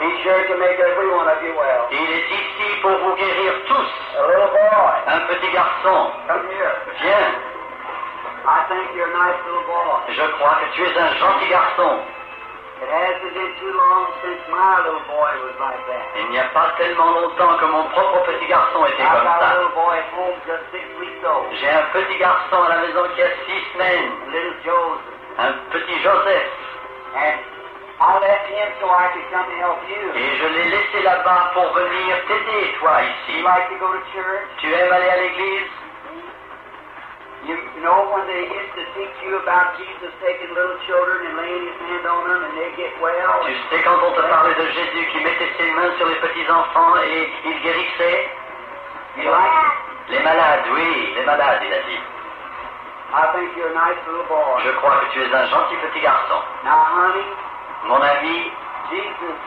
He's sure to make every one of you well. Il est ici pour vous guérir tous. A little boy, Un petit garçon, come here. viens. I think you're a nice little boy. Je crois que tu es un gentil garçon. It hasn't been too long since my little boy was like that. Il n'y a pas tellement longtemps que mon propre petit garçon était I've comme got a ça. little boy at home just 6 weeks old. J'ai un petit garçon à la maison qui a 6 semaines, Little Joseph. un petit Joseph, And I left him so I could come to help you. et je l'ai laissé là-bas pour venir t'aider, toi, You ici. like to go to church? Tu aimes aller à l'église? You know when they used to teach you about Jesus taking little children and laying his hand on them and they get well? Tu sais quand on te parlait de Jésus qui mettait ses mains sur les petits-enfants et il guérissait? You like? Les malades, oui, les malades, il a dit. I think you're a nice little boy. Je crois que tu es un gentil petit garçon. Now, honey, Mon ami, Jesus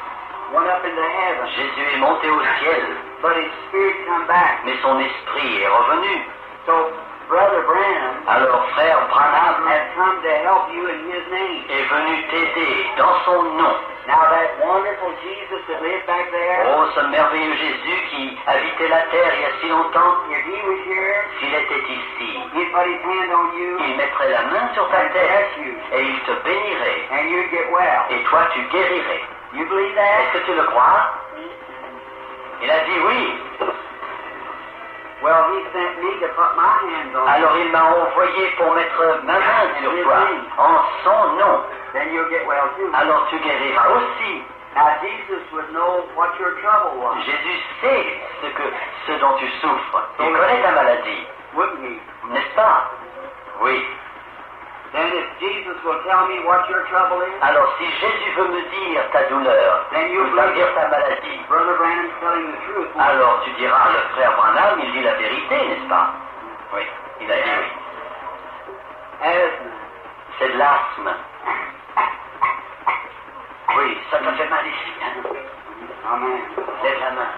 went up into heaven, Jésus est monté au ciel, but his spirit come back. mais son esprit est revenu. So, Brother Branham Alors frère Branham has come to help you in his name. est venu t'aider dans son nom. Now, that wonderful Jesus that lived back there, Oh, ce merveilleux Jésus qui habitait la terre il y a si longtemps, if he was here, s'il était ici, he'd put his hand on you il mettrait la main sur ta and tête bless you, et il te bénirait. and you'd get well. Et toi, tu guérirais. You believe Est-ce that? que tu le crois? Il a dit oui. Well, he sent me to put my hands on Alors you. il m'a envoyé pour mettre ma main sur toi, en son nom. Then you'll get well too. Alors tu guériras aussi. Now, Jesus would know what your trouble was, Jésus sait ce dont tu souffres. Il connaît ta maladie, wouldn't he? n'est-ce pas? Oui. Then if Jesus will tell me what your trouble is, Alors si Jésus veut me dire ta douleur, then you veut pas me believe dire ta maladie, Brother Branham's telling the truth. alors tu diras, le frère Branham, il dit la vérité, n'est-ce pas? Oui, il a dit oui. Asthma. C'est de l'asthme. Oui, ça te fait mal ici. Hein? Amen. Lève la main.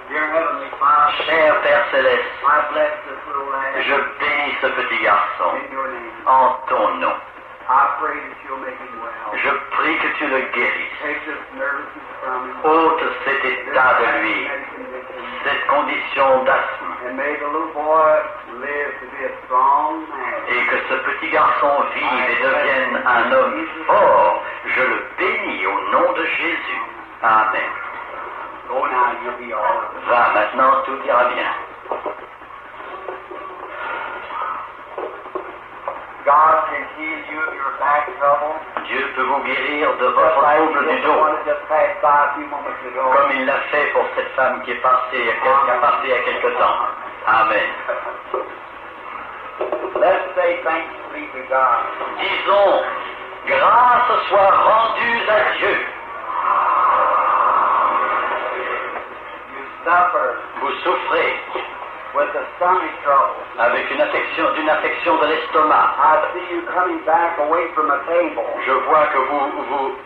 Dear Heavenly Father, Cher Père Céleste, I bless this little lad je bénis ce petit garçon in your name. en ton nom. I pray that you'll make him well. Je prie que tu le guérisses. Take this nervousness from him. Ôte cet état de lui, cette condition d'asthme, And may the little boy live to be a strong man. et que ce petit garçon vive et devienne un homme fort. Je le bénis au nom de Jésus. Amen. Go now, you'll be all right. Va, maintenant tout ira bien. God can heal you of your back trouble. Dieu peut vous guérir de Just votre like trouble he du did the dos, one that just passed by a few moments ago. comme il l'a fait pour cette femme qui est passée il y a quelque temps. Amen. Let's say thanks be to God. Disons, grâce soit rendue à Dieu. You suffer Vous souffrez with the stomach trouble. avec d'une affection de l'estomac. I see you coming back away from a table Je vois que vous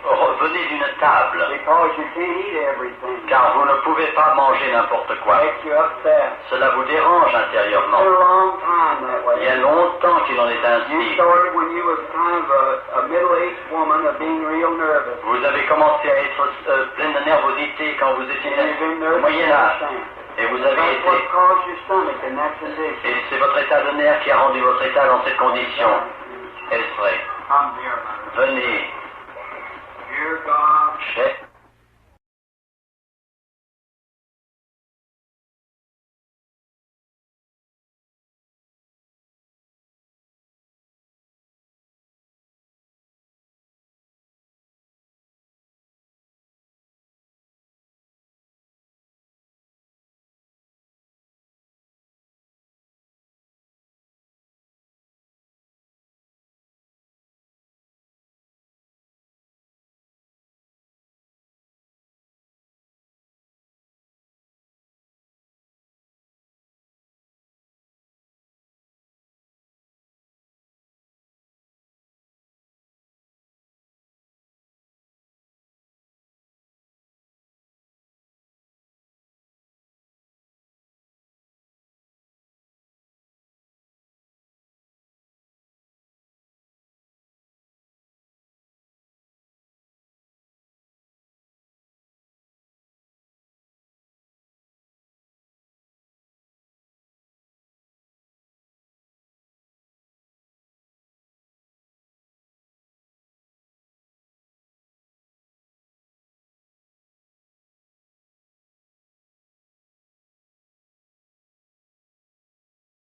revenez d'une table, because you can't eat everything. car vous ne pouvez pas manger n'importe quoi. Makes you upset. Cela vous dérange It's intérieurement. been a long time that Il y a way. longtemps qu'il en est You ainsi. started when you was kind of a middle-aged woman of being real nervous. Vous avez commencé à être pleine de nervosité quand vous étiez And you've been au nervous Moyen ever Âge. since. Et vous avez That's what été. caused your stomach in that condition. Et c'est votre état de nerf qui a rendu votre état dans cette condition. Est-ce vrai? Come here, man. Venez, Dear God, cher